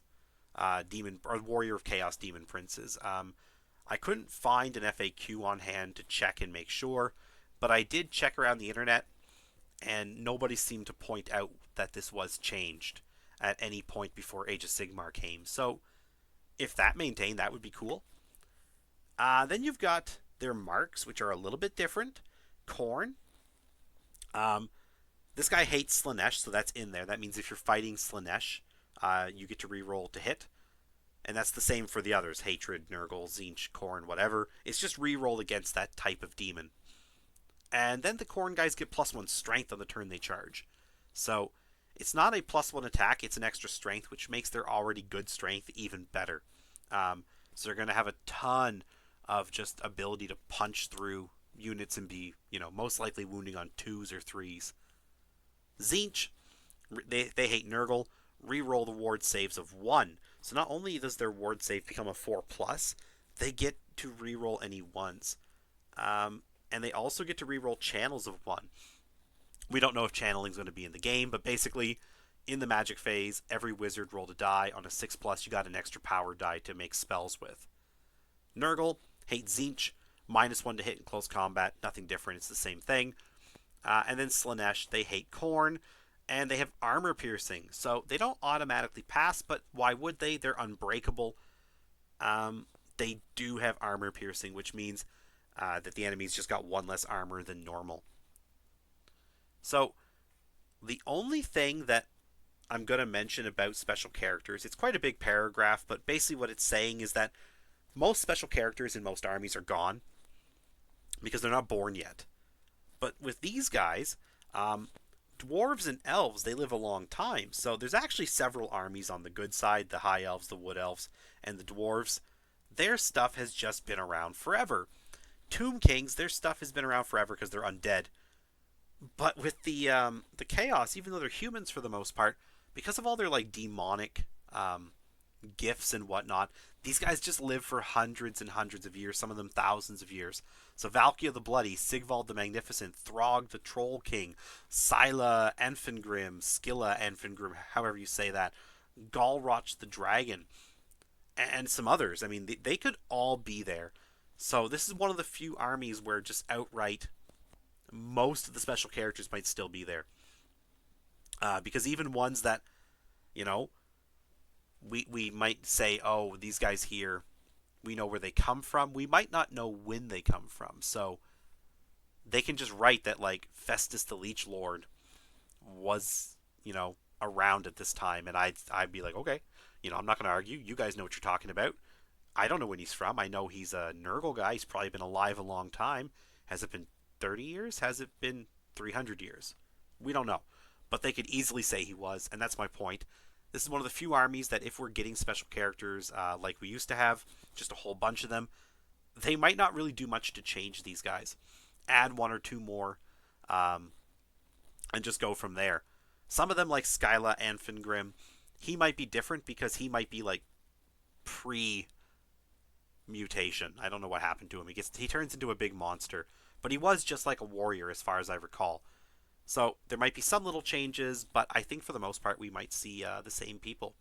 Demon or Warrior of Chaos Demon Princes. I couldn't find an FAQ on hand to check and make sure, but I did check around the internet, and nobody seemed to point out that this was changed at any point before Age of Sigmar came. So if that maintained, that would be cool. Then you've got their marks, which are a little bit different. Khorne. Um, this guy hates Slaanesh, so that's in there. That means if you're fighting Slaanesh, you get to reroll to hit. And that's the same for the others. Hatred, Nurgle, Tzeentch, Khorne, whatever. It's just reroll against that type of demon. And then the Khorne guys get +1 strength on the turn they charge. So it's not a +1 attack, it's an extra strength, which makes their already good strength even better. So they're going to have a ton of just ability to punch through units and be, most likely wounding on 2s or 3s. Tzeentch, they hate Nurgle. Reroll the ward saves of 1. So not only does their ward save become a 4+, they get to reroll any 1s. And they also get to reroll channels of 1. We don't know if channeling is going to be in the game, but basically, in the magic phase, every wizard rolled a die. On a 6+, you got an extra power die to make spells with. Nurgle hates Tzeentch, -1 to hit in close combat. Nothing different, it's the same thing. And then Slaanesh, they hate Khorne, and they have armor piercing. So they don't automatically pass, but why would they? They're unbreakable. They do have armor piercing, which means that the enemy's just got 1 less armor than normal. So the only thing that I'm going to mention about special characters, it's quite a big paragraph, but basically what it's saying is that most special characters in most armies are gone because they're not born yet. But with these guys, dwarves and elves, they live a long time. So there's actually several armies on the good side, the high elves, the wood elves, and the dwarves. Their stuff has just been around forever. Tomb Kings, their stuff has been around forever because they're undead. But with the chaos, even though they're humans for the most part, because of all their demonic gifts and whatnot, these guys just live for hundreds and hundreds of years, some of them thousands of years. So Valkia the Bloody, Sigvald the Magnificent, Throg the Troll King, Scylla Enfengrim, Scylla Enfengrim, however you say that, Galroch the Dragon, and some others. I mean, they could all be there. So this is one of the few armies where just outright most of the special characters might still be there. Because even ones that, we might say, oh, these guys here, we know where they come from. We might not know when they come from. So they can just write that, Festus the Leech Lord was, around at this time. And I'd be like, okay, I'm not going to argue. You guys know what you're talking about. I don't know when he's from. I know he's a Nurgle guy. He's probably been alive a long time. Has it been 30 years? Has it been 300 years? We don't know. But they could easily say he was, and that's my point. This is one of the few armies that if we're getting special characters like we used to have, just a whole bunch of them, they might not really do much to change these guys. Add 1 or 2 more, and just go from there. Some of them, like Scylla Enfengrim, he might be different because he might be pre-mutation. I don't know what happened to him. He turns into a big monster. But he was just like a warrior as far as I recall. So there might be some little changes, but I think for the most part we might see the same people.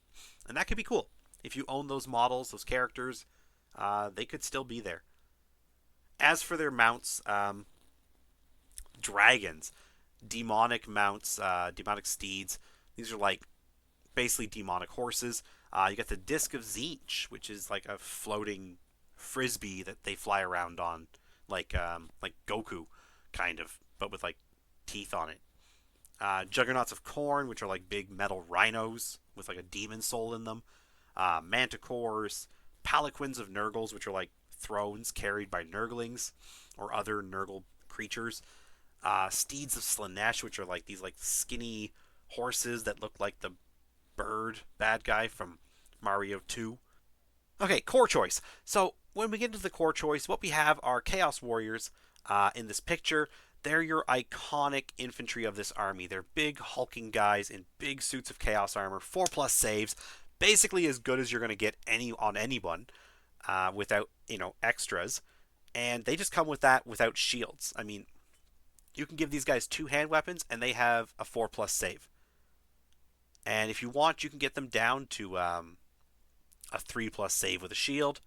And that could be cool. If you own those models, those characters, they could still be there. As for their mounts, dragons, demonic mounts, demonic steeds. These are basically demonic horses. You got the Disc of Tzeentch, which is like a floating frisbee that they fly around on. Like Goku, kind of, but with teeth on it. Juggernauts of Khorne, which are big metal rhinos with a demon soul in them. Manticores, Palanquins of Nurgles, which are thrones carried by Nurglings or other Nurgle creatures. Steeds of Slaanesh, which are these skinny horses that look like the bird bad guy from Mario 2. Okay, core choice. So when we get into the core choice, what we have are Chaos Warriors in this picture. They're your iconic infantry of this army. They're big, hulking guys in big suits of Chaos armor, 4+ saves, basically as good as you're going to get on anyone without, extras. And they just come with that without shields. I mean, you can give these guys 2 hand weapons, and they have a 4+ save. And if you want, you can get them down to a 3+ save with a shield.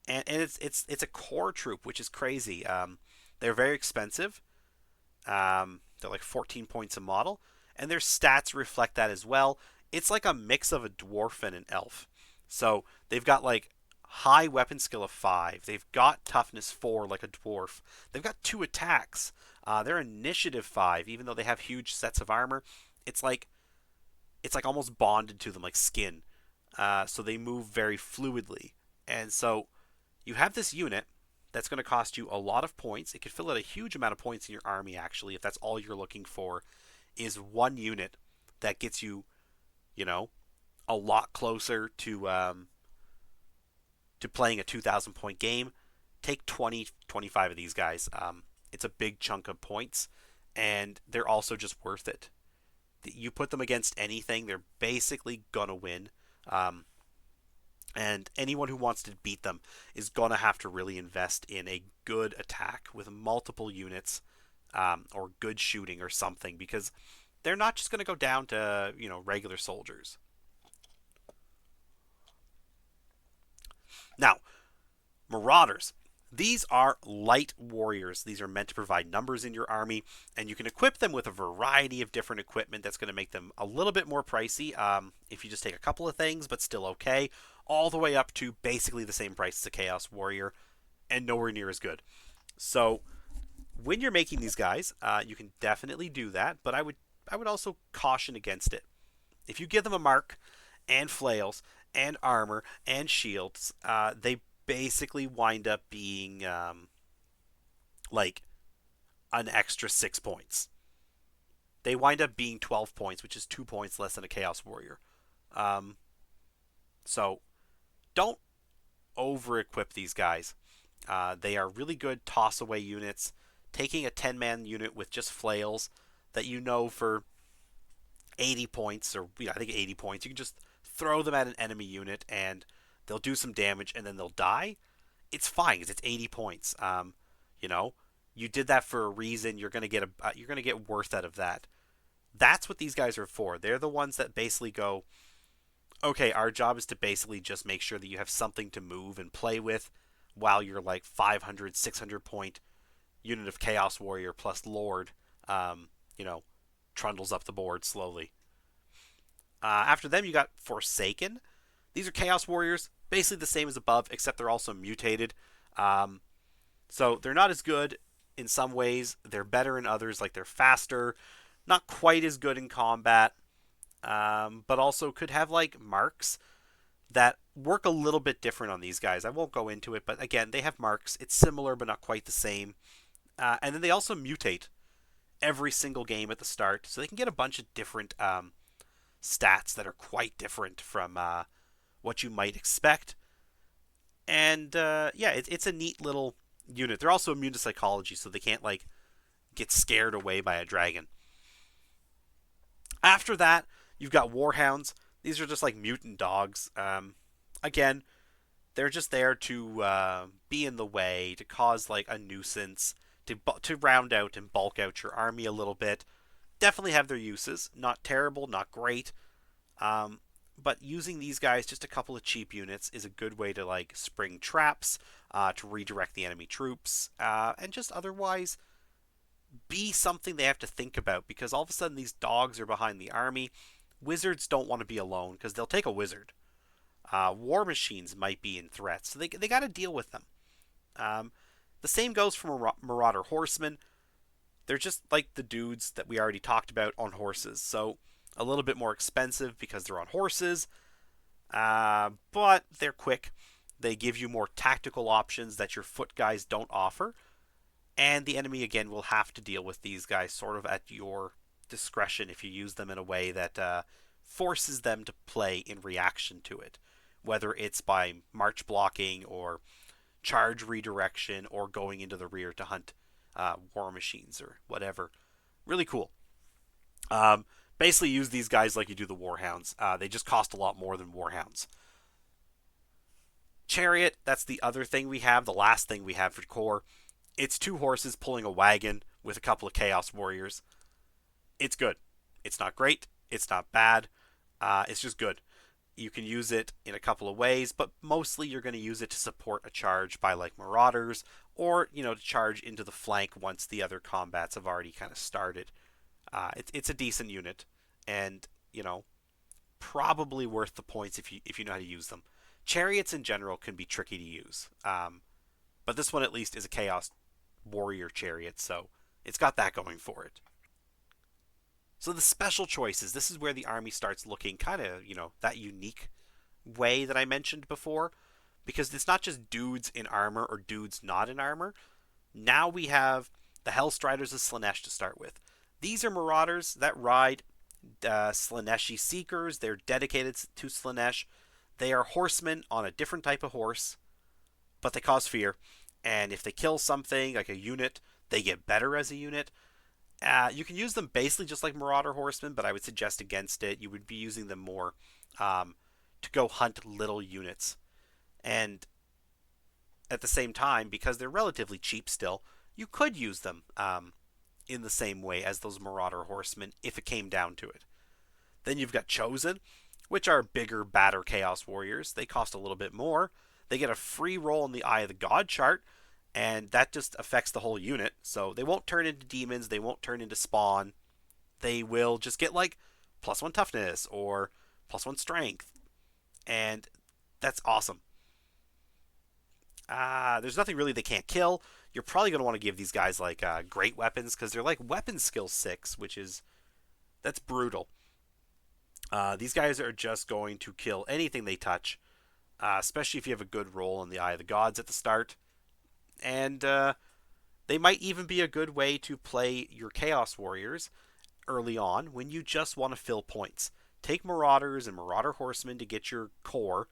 And it's a core troop, which is crazy. They're very expensive. They're like 14 points a model, and their stats reflect that as well. It's like a mix of a dwarf and an elf. So they've got like high weapon skill of 5. They've got toughness 4 like a dwarf. They've got 2 attacks. They're initiative 5, even though they have huge sets of armor. It's like it's like almost bonded to them like skin. So they move very fluidly. And so you have this unit that's going to cost you a lot of points. It could fill out a huge amount of points in your army, actually, if that's all you're looking for, is one unit that gets you, you know, a lot closer to playing a 2,000 point game. Take 20, 25 of these guys. It's a big chunk of points, and they're also just worth it. You put them against anything, they're basically going to win. Um, and anyone who wants to beat them is going to have to really invest in a good attack with multiple units, or good shooting or something, because they're not just going to go down to, regular soldiers. Now, Marauders. These are light warriors. These are meant to provide numbers in your army, and you can equip them with a variety of different equipment that's going to make them a little bit more pricey, if you just take a couple of things, but still okay, all the way up to basically the same price as a Chaos Warrior, and nowhere near as good. So, when you're making these guys, you can definitely do that, but I would also caution against it. If you give them a mark and flails and armor and shields, they basically wind up being like an extra 6 points. They wind up being 12 points, which is 2 points less than a Chaos Warrior. Um, so don't over equip these guys. They are really good toss away units. Taking a 10-man unit with just flails that for 80 points, or I think 80 points, you can just throw them at an enemy unit and they'll do some damage and then they'll die. It's fine because it's 80 points. You know, you did that for a reason. You're gonna get worth out of that. That's what these guys are for. They're the ones that basically go, okay, our job is to basically just make sure that you have something to move and play with while you're like 500, 600 point unit of Chaos Warrior plus Lord, um, you know, trundles up the board slowly. After them, you got Forsaken. These are Chaos Warriors, basically the same as above, except they're also mutated. Um, so they're not as good in some ways. They're better in others, like they're faster, not quite as good in combat, but also could have like marks that work a little bit different on these guys. I won't go into it, but again, they have marks. It's similar, but not quite the same. And then they also mutate every single game at the start, so they can get a bunch of different stats that are quite different from what you might expect. And yeah, it's a neat little unit. They're also immune to psychology, so they can't like get scared away by a dragon. After that, you've got Warhounds. These are just like mutant dogs. Again, they're just there to be in the way, to cause like a nuisance, to round out and bulk out your army a little bit. Definitely have their uses. Not terrible, not great. Um, but using these guys, just a couple of cheap units, is a good way to like spring traps, to redirect the enemy troops, and just otherwise be something they have to think about, because all of a sudden these dogs are behind the army. Wizards don't want to be alone because they'll take a wizard. War machines might be in threat, so they got to deal with them. Um, the same goes for Marauder Horsemen. They're just like the dudes that we already talked about on horses, so a little bit more expensive because they're on horses, but they're quick. They give you more tactical options that your foot guys don't offer, and the enemy again will have to deal with these guys sort of at your discretion if you use them in a way that forces them to play in reaction to it, whether it's by march blocking or charge redirection or going into the rear to hunt war machines or whatever. Really cool. Basically use these guys like you do the Warhounds. They just cost a lot more than Warhounds. Chariot, that's the other thing we have, the last thing we have for core. It's 2 horses pulling a wagon with a couple of Chaos Warriors. It's good. It's not great. It's not bad. It's just good. You can use it in a couple of ways, but mostly you're going to use it to support a charge by like Marauders, or to charge into the flank once the other combats have already kind of started. It's a decent unit, and probably worth the points if you know how to use them. Chariots in general can be tricky to use, but this one at least is a Chaos Warrior chariot, so it's got that going for it. So the special choices, this is where the army starts looking kind of, that unique way that I mentioned before, because it's not just dudes in armor or dudes not in armor. Now we have the Hellstriders of Slaanesh to start with. These are marauders that ride Slaaneshi Seekers. They're dedicated to Slaanesh. They are horsemen on a different type of horse, but they cause fear. And if they kill something, like a unit, they get better as a unit. You can use them basically just like Marauder Horsemen, but I would suggest against it. You would be using them more to go hunt little units. And at the same time, because they're relatively cheap still, you could use them in the same way as those Marauder Horsemen if it came down to it. Then you've got Chosen, which are bigger, badder Chaos Warriors. They cost a little bit more. They get a free roll in the Eye of the God chart, and that just affects the whole unit. So they won't turn into demons, they won't turn into spawn. They will just get like +1 toughness or +1 strength, and that's awesome. There's nothing really they can't kill. You're probably going to want to give these guys like great weapons because they're like weapon skill 6, that's brutal. These guys are just going to kill anything they touch, especially if you have a good roll in the Eye of the Gods at the start. And they might even be a good way to play your Chaos Warriors early on when you just want to fill points. Take Marauders and Marauder Horsemen to get your core,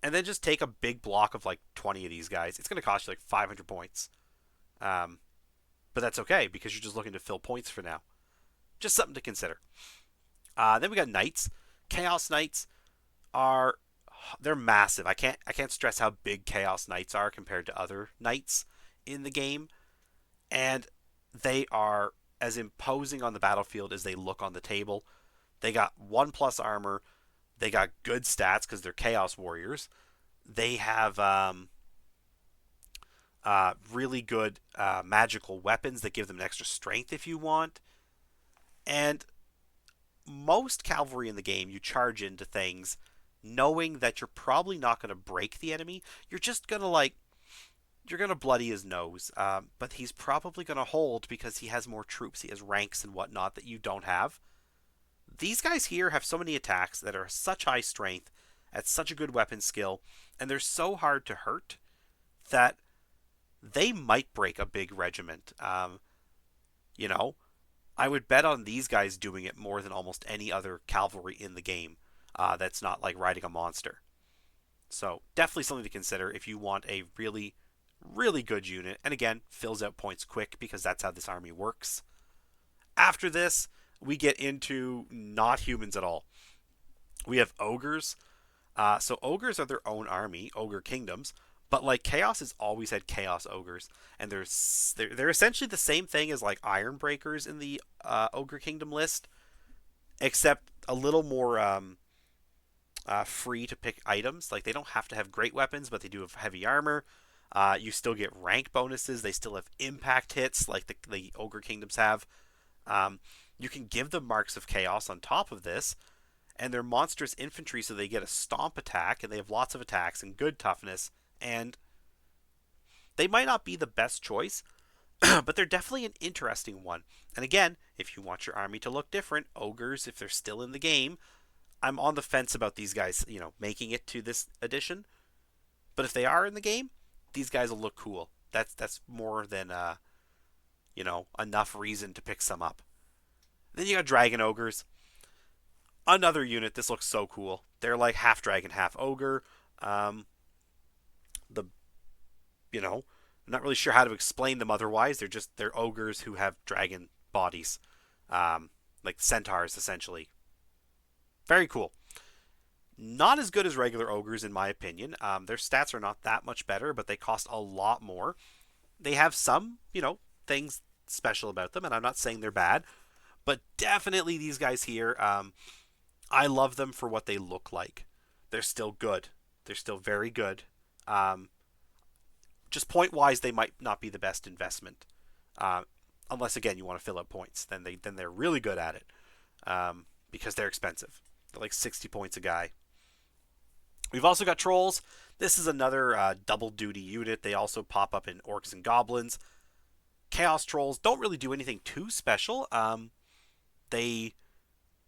and then just take a big block of like 20 of these guys. It's going to cost you like 500 points. But that's okay because you're just looking to fill points for now. Just something to consider. Then we got Knights. Chaos Knights they're massive. I can't stress how big Chaos Knights are compared to other knights in the game, and they are as imposing on the battlefield as they look on the table. They got 1+ armor. They got good stats because they're Chaos Warriors. They have really good magical weapons that give them an extra strength if you want. And most cavalry in the game, you charge into things knowing that you're probably not going to break the enemy. You're just going to you're going to bloody his nose. But he's probably going to hold because he has more troops. He has ranks and whatnot that you don't have. These guys here have so many attacks that are such high strength, at such a good weapon skill, and they're so hard to hurt that they might break a big regiment. You know, I would bet on these guys doing it more than almost any other cavalry in the game that's not like riding a monster. So definitely something to consider if you want a really, really good unit. And again, fills out points quick because that's how this army works. After this, we get into not humans at all. We have ogres. So ogres are their own army, ogre kingdoms. But like Chaos has always had Chaos ogres, and they're essentially the same thing as like Iron Breakers in the ogre kingdom list, except a little more free to pick items. Like they don't have to have great weapons, but they do have heavy armor. You still get rank bonuses. They still have impact hits, like the ogre kingdoms have. You can give them marks of chaos on top of this, and they're monstrous infantry, so they get a stomp attack, and they have lots of attacks and good toughness. And they might not be the best choice, but they're definitely an interesting one. And again, if you want your army to look different, ogres, if they're still in the game, I'm on the fence about these guys, making it to this edition. But if they are in the game, these guys will look cool. That's more than enough reason to pick some up. Then you got dragon ogres. Another unit. This looks so cool. They're like half dragon, half ogre. I'm not really sure how to explain them otherwise. They're ogres who have dragon bodies, like centaurs essentially. Very cool. Not as good as regular ogres in my opinion. Their stats are not that much better, but they cost a lot more. They have some, things special about them, and I'm not saying they're bad, But definitely these guys here, I love them for what they look like. They're still good. They're still very good. Um, just point wise, they might not be the best investment, uh, unless again you want to fill up points. Then they're really good at it because they're expensive. They're like 60 points a guy. We've also got trolls. This is another double duty unit. They also pop up in orcs and goblins. Chaos trolls don't really do anything too special. They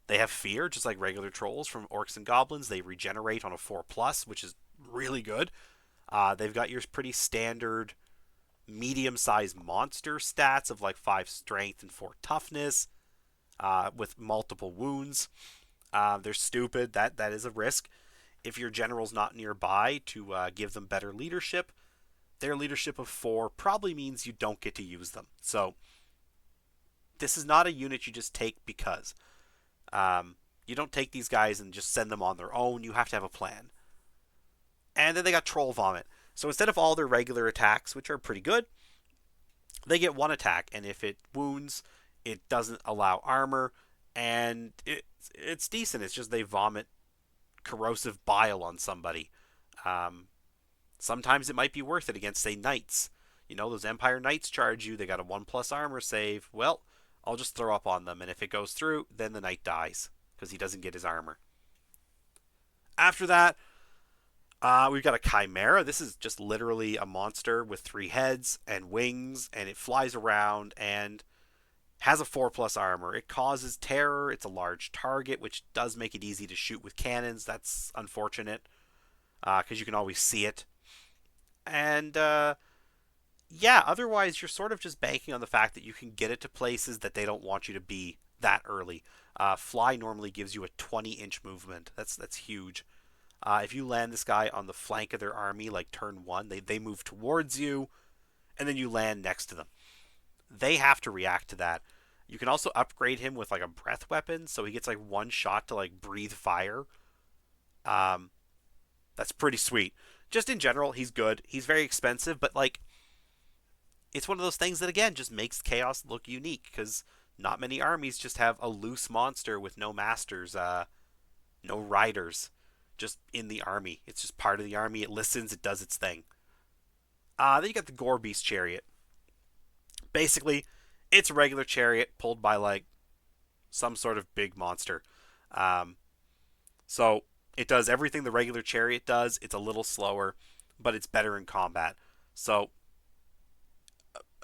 they have fear, just like regular trolls from orcs and goblins. They regenerate on a 4+, which is really good. They've got your pretty standard medium-sized monster stats of like 5 strength and 4 toughness, with multiple wounds. They're stupid. That is a risk. If your general's not nearby to give them better leadership, their leadership of 4 probably means you don't get to use them. So this is not a unit you just take because. You don't take these guys and just send them on their own. You have to have a plan. And then they got Troll Vomit. So instead of all their regular attacks, which are pretty good, they get one attack. And if it wounds, it doesn't allow armor. And it's decent. It's just they vomit corrosive bile on somebody. Um, Sometimes it might be worth it against, say, knights. You know, those Empire Knights charge you. They got a 1+ armor save. Well, I'll just throw up on them. And if it goes through, then the knight dies because he doesn't get his armor. After that, we've got a Chimera. This is just literally a monster with 3 heads and wings, and it flies around and has a 4+ armor. It causes terror. It's a large target, which does make it easy to shoot with cannons. That's unfortunate because you can always see it. And yeah, otherwise you're sort of just banking on the fact that you can get it to places that they don't want you to be that early. Fly normally gives you a 20-inch movement. That's huge. If you land this guy on the flank of their army, like turn 1, they move towards you, and then you land next to them. They have to react to that. You can also upgrade him with like a breath weapon, so he gets like 1 shot to like breathe fire. Um, that's pretty sweet. Just in general, he's good. He's very expensive, but like it's one of those things that again just makes Chaos look unique because not many armies just have a loose monster with no masters, no riders, just in the army. It's just part of the army. It listens. It does its thing. Then you got the Gore Beast Chariot. Basically, it's a regular chariot pulled by like some sort of big monster. Um, so it does everything the regular chariot does. It's a little slower, but it's better in combat. So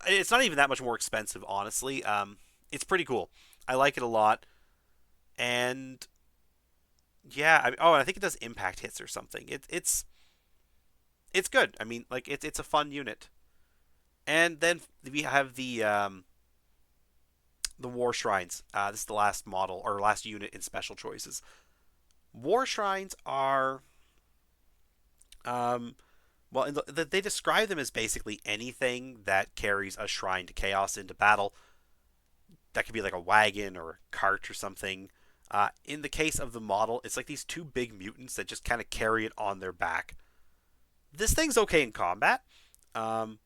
it's not even that much more expensive, honestly. It's pretty cool. I like it a lot, and yeah. I think it does impact hits or something. It's good. I mean, like it's a fun unit. And then we have the War Shrines. This is the last model or last unit in special choices. War Shrines are um, well, they describe them as basically anything that carries a shrine to chaos into battle. That could be like a wagon or a cart or something. In the case of the model, it's like these 2 big mutants that just kind of carry it on their back. This thing's okay in combat. Um,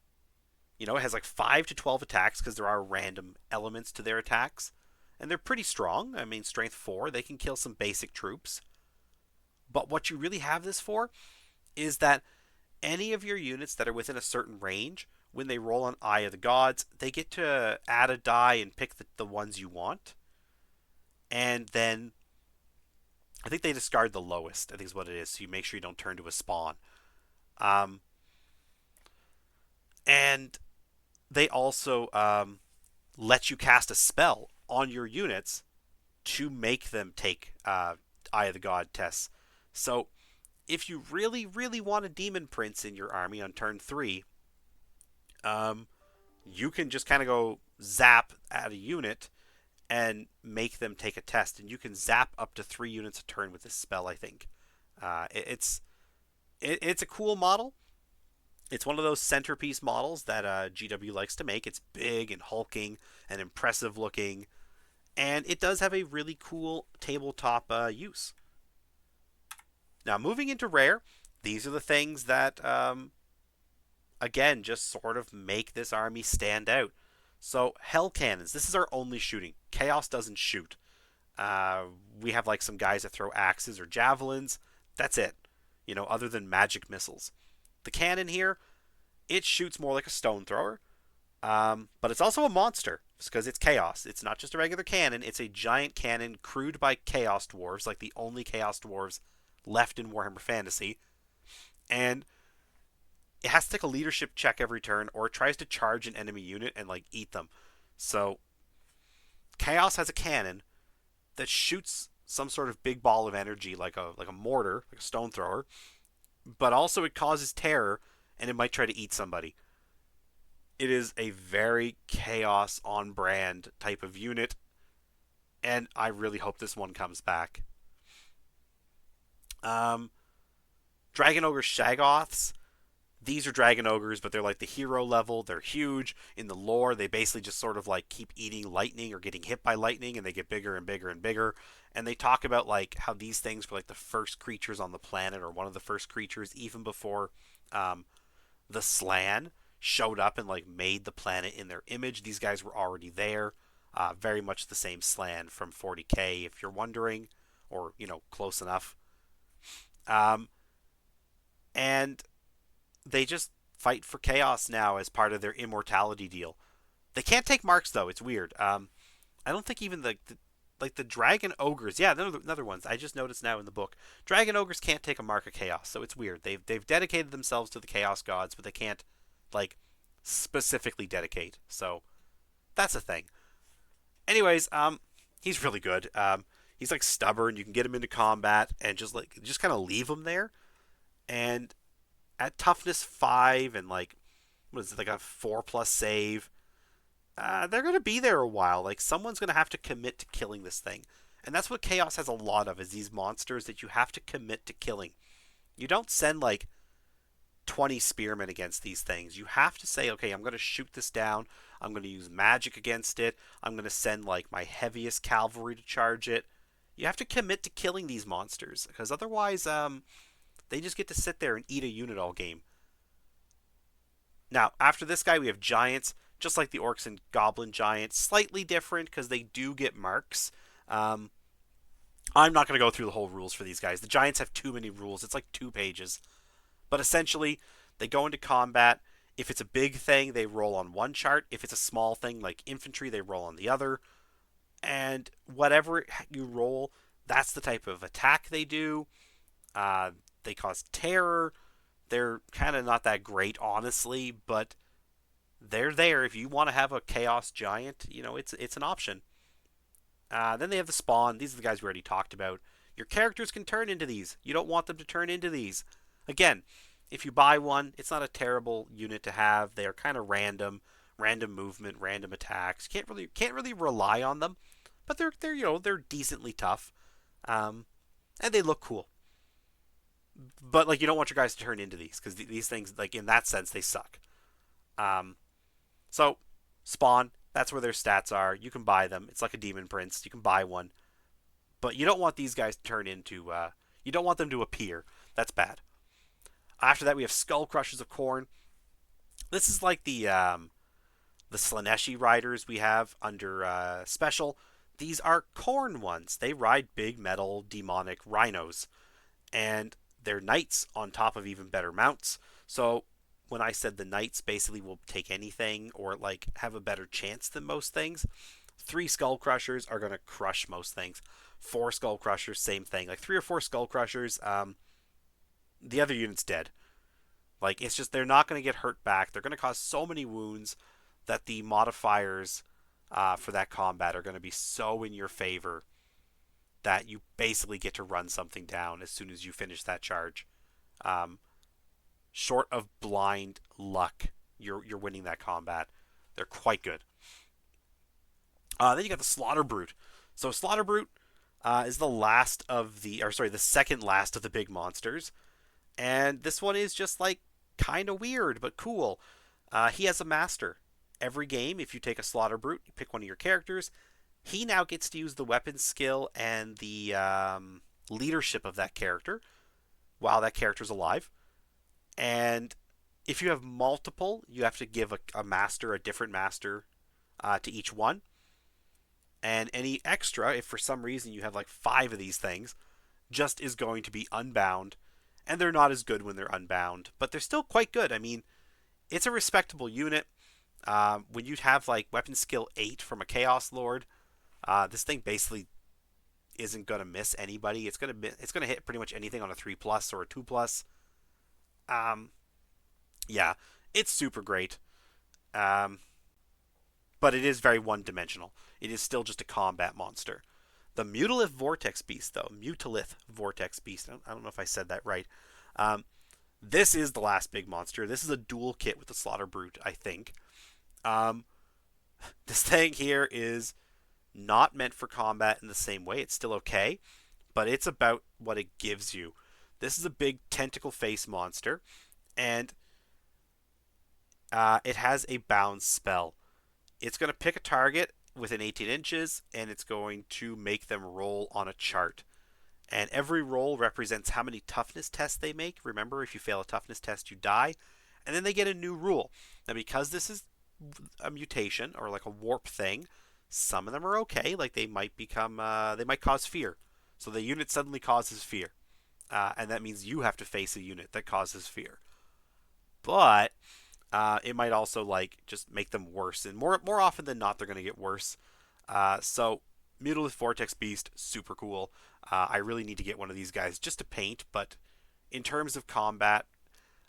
it has like 5 to 12 attacks because there are random elements to their attacks. And they're pretty strong. I mean, strength 4, they can kill some basic troops. But what you really have this for is that any of your units that are within a certain range, when they roll on Eye of the Gods, they get to add a die and pick the ones you want. And then I think they discard the lowest, I think is what it is. So you make sure you don't turn to a spawn. Um, and they also let you cast a spell on your units to make them take Eye of the God tests. So if you really, really want a Demon Prince in your army on turn 3, you can just kind of go zap at a unit and make them take a test. And you can zap up to 3 units a turn with this spell, I think. It's a cool model. It's one of those centerpiece models that GW likes to make. It's big and hulking and impressive looking. And it does have a really cool tabletop use. Now, moving into rare, these are the things that, again, just sort of make this army stand out. So hell cannons. This is our only shooting. Chaos doesn't shoot. Uh, we have like some guys that throw axes or javelins. That's it. Other than magic missiles. The cannon here, it shoots more like a stone thrower, but it's also a monster because it's chaos. It's not just a regular cannon. It's a giant cannon crewed by chaos dwarves, like the only chaos dwarves left in Warhammer Fantasy, and it has to take a leadership check every turn, or it tries to charge an enemy unit and like eat them. So chaos has a cannon that shoots some sort of big ball of energy, like a mortar, like a stone thrower, but also it causes terror and it might try to eat somebody. It is a very chaos on brand type of unit, and I really hope this one comes back. Um, Dragon Ogre Shaggoths. These are Dragon Ogres, but they're like the hero level. They're huge. In the lore, they basically just sort of like keep eating lightning or getting hit by lightning, and they get bigger and bigger and bigger. And they talk about like how these things were like the first creatures on the planet, or one of the first creatures, even before um, the Slan showed up and like made the planet in their image. These guys were already there. Very much the same Slan from 40k, if you're wondering, or close enough. Um, and they just fight for chaos now as part of their immortality deal. They can't take marks though. It's weird. I don't think even the dragon ogres. Yeah, they're another ones. I just noticed now in the book. Dragon ogres can't take a mark of chaos, so it's weird. They've dedicated themselves to the chaos gods, but they can't like specifically dedicate. So that's a thing. Anyways, he's really good. He's like stubborn. You can get him into combat and just kind of leave him there. And at toughness 5 and like what is it, like a 4+ save, they're gonna be there a while. Like someone's gonna have to commit to killing this thing, and that's what Chaos has a lot of, is these monsters that you have to commit to killing. You don't send like 20 spearmen against these things. You have to say, okay, I'm gonna shoot this down. I'm gonna use magic against it. I'm gonna send like my heaviest cavalry to charge it. You have to commit to killing these monsters, because otherwise, they just get to sit there and eat a unit all game. Now, after this guy, we have giants, just like the orcs and goblin giants, slightly different because they do get marks. Um, I'm not going to go through the whole rules for these guys. The giants have too many rules. It's like 2 pages. But essentially, they go into combat. If it's a big thing, they roll on one chart. If it's a small thing like infantry, they roll on the other. And whatever you roll, that's the type of attack they do. Uh, they cause terror. They're kind of not that great, honestly, but they're there. If you want to have a chaos giant, it's an option. Then they have the spawn. These are the guys we already talked about. Your characters can turn into these. You don't want them to turn into these. Again, if you buy one, it's not a terrible unit to have. They are kind of random movement, random attacks. Can't really rely on them, but they're decently tough, and they look cool. But like you don't want your guys to turn into these, because these things, like in that sense, they suck. Um, so spawn, that's where their stats are. You can buy them. It's like a demon prince. You can buy one, but you don't want these guys to turn into. You don't want them to appear. That's bad. After that, we have skull crushers of Khorne. This is like the Slaneshi riders we have under special. These are Khorne ones. They ride big metal demonic rhinos, and they're knights on top of even better mounts. So when I said the knights basically will take anything or like have a better chance than most things, 3 skull crushers are going to crush most things. 4 skull crushers, same thing. Like 3 or 4 skull crushers, the other unit's dead. Like it's just they're not going to get hurt back. They're going to cause so many wounds that the modifiers for that combat are going to be so in your favor that you basically get to run something down as soon as you finish that charge. Um, Short of blind luck, you're winning that combat. They're quite good. Then you got the Slaughter Brute. So Slaughter Brute is the second last of the big monsters, and this one is just like kind of weird but cool. He has a master. Every game, if you take a Slaughter Brute, you pick one of your characters. He now gets to use the weapon skill and the leadership of that character while that character's alive. And if you have multiple, you have to give a master, a different master, to each one. And any extra, if for some reason you have like 5 of these things, just is going to be unbound. And they're not as good when they're unbound, but they're still quite good. I mean, it's a respectable unit. When you have like weapon skill 8 from a Chaos Lord, this thing basically isn't gonna miss anybody. It's gonna hit pretty much anything on a 3+ or a 2+. Um, yeah, it's super great. Um, but it is very one-dimensional. It is still just a combat monster. The Mutalith Vortex Beast, though, Mutalith Vortex Beast. I don't know if I said that right. Um, this is the last big monster. This is a dual kit with the Slaughter Brute, I think. Um, this thing here is not meant for combat in the same way. It's still okay, but it's about what it gives you. This is a big tentacle face monster, and it has a bound spell. It's going to pick a target within 18 inches, and it's going to make them roll on a chart. And every roll represents how many toughness tests they make. Remember, if you fail a toughness test, you die. And then they get a new rule. Now, because this is a mutation or like a warp thing, some of them are okay. Like they might cause fear. So the unit suddenly causes fear. And that means you have to face a unit that causes fear. But it might also like just make them worse. And more often than not, they're going to get worse. So Mutalith Vortex Beast, super cool. I really need to get one of these guys just to paint, but in terms of combat,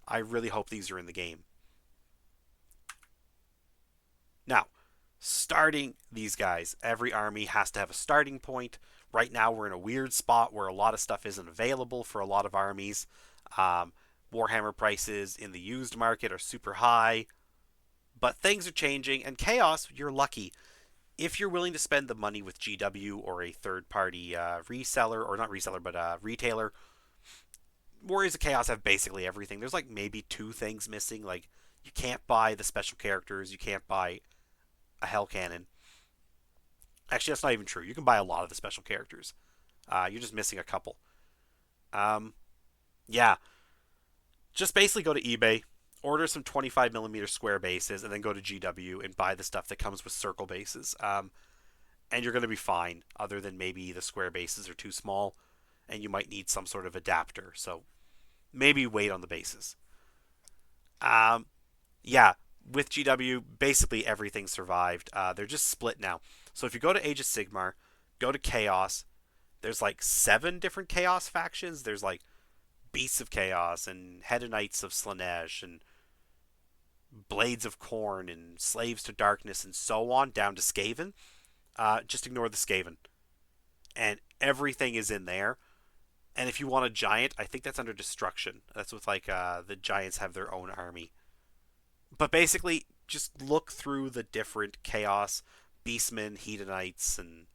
I really hope these are in the game. Now, starting these guys, every army has to have a starting point. Right now, we're in a weird spot where a lot of stuff isn't available for a lot of armies. Warhammer prices in the used market are super high, but things are changing, and Chaos, you're lucky. If you're willing to spend the money with GW or a third-party reseller, or not reseller, but retailer, Warriors of Chaos have basically everything. There's like maybe 2 things missing. Like, you can't buy the special characters, you can't buy a Hell Cannon. Actually, that's not even true. You can buy a lot of the special characters. You're just missing a couple. Yeah, just basically go to eBay, order some 25mm square bases, and then go to GW and buy the stuff that comes with circle bases. And you're going to be fine, other than maybe the square bases are too small, and you might need some sort of adapter. So maybe wait on the bases. Yeah, with GW, basically everything survived. They're just split now. So if you go to Age of Sigmar, go to Chaos, there's like 7 different Chaos factions. There's like Beasts of Chaos and Hedonites of Slanesh and Blades of Corn and Slaves to Darkness and so on down to Skaven. Just ignore the Skaven. And everything is in there. And if you want a giant, I think that's under Destruction. That's with like the giants have their own army. But basically, just look through the different Chaos, Beastmen, Hedonites, and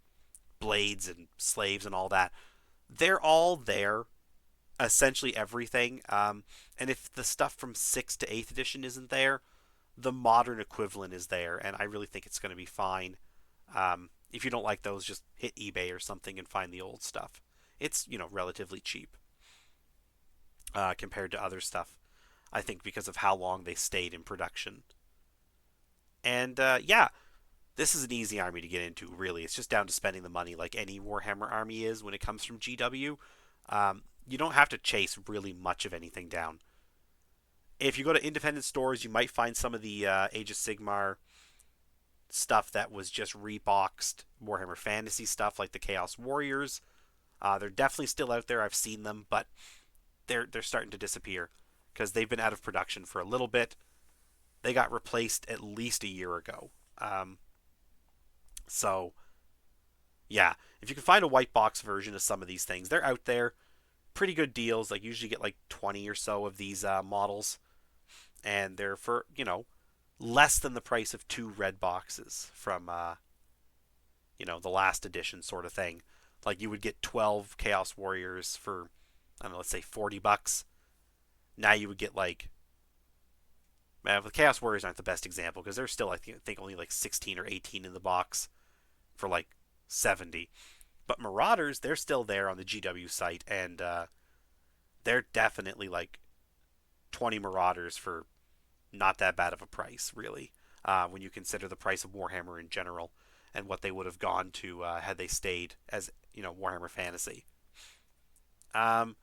Blades and Slaves and all that. They're all there. Essentially everything. And if the stuff from 6th to 8th edition isn't there, the modern equivalent is there, and I really think it's going to be fine. If you don't like those, just hit eBay or something and find the old stuff. It's, relatively cheap compared to other stuff, I think, because of how long they stayed in production. And yeah, this is an easy army to get into, really. It's just down to spending the money like any Warhammer army is when it comes from GW. You don't have to chase really much of anything down. If you go to independent stores, you might find some of the Age of Sigmar stuff that was just reboxed Warhammer Fantasy stuff, like the Chaos Warriors. They're definitely still out there. I've seen them, but they're starting to disappear because they've been out of production for a little bit. They got replaced at least a year ago. So, yeah, if you can find a white box version of some of these things, they're out there. Pretty good deals. Like, usually get like 20 or so of these models, and they're for less than the price of 2 red boxes from the last edition sort of thing. Like, you would get 12 Chaos Warriors for, I don't know, let's say $40. Now you would get like, man, the Chaos Warriors aren't the best example because they're still, I think only like 16 or 18 in the box for like 70. But Marauders, they're still there on the GW site, and they're definitely like 20 Marauders for not that bad of a price, really. when you consider the price of Warhammer in general and what they would have gone to had they stayed as Warhammer Fantasy. Um,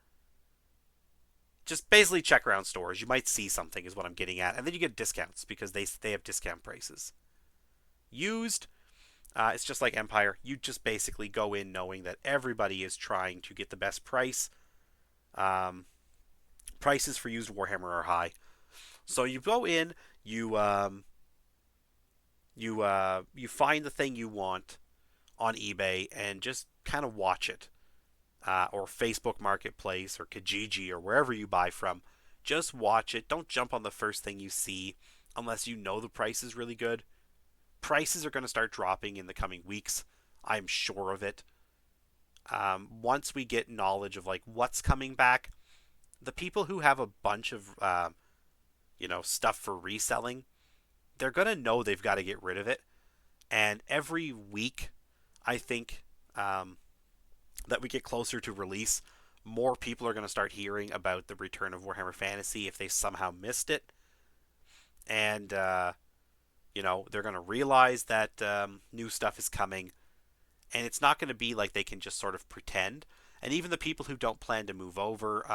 just basically check around stores. You might see something is what I'm getting at, and then you get discounts because they have discount prices. Used, it's just like Empire. You just basically go in knowing that everybody is trying to get the best price. Um, Prices for used Warhammer are high, so you go in, you find the thing you want on eBay and just kind of watch it, or Facebook Marketplace or Kijiji or wherever you buy from. Just watch it. Don't jump on the first thing you see unless you know the price is really good. Prices are going to start dropping in the coming weeks. I'm sure of it. Once we get knowledge of like what's coming back, the people who have a bunch of stuff for reselling, they're going to know they've got to get rid of it. And every week, I think that we get closer to release, more people are going to start hearing about the return of Warhammer Fantasy if they somehow missed it. And, they're going to realize that new stuff is coming. And it's not going to be like they can just sort of pretend. And even the people who don't plan to move over,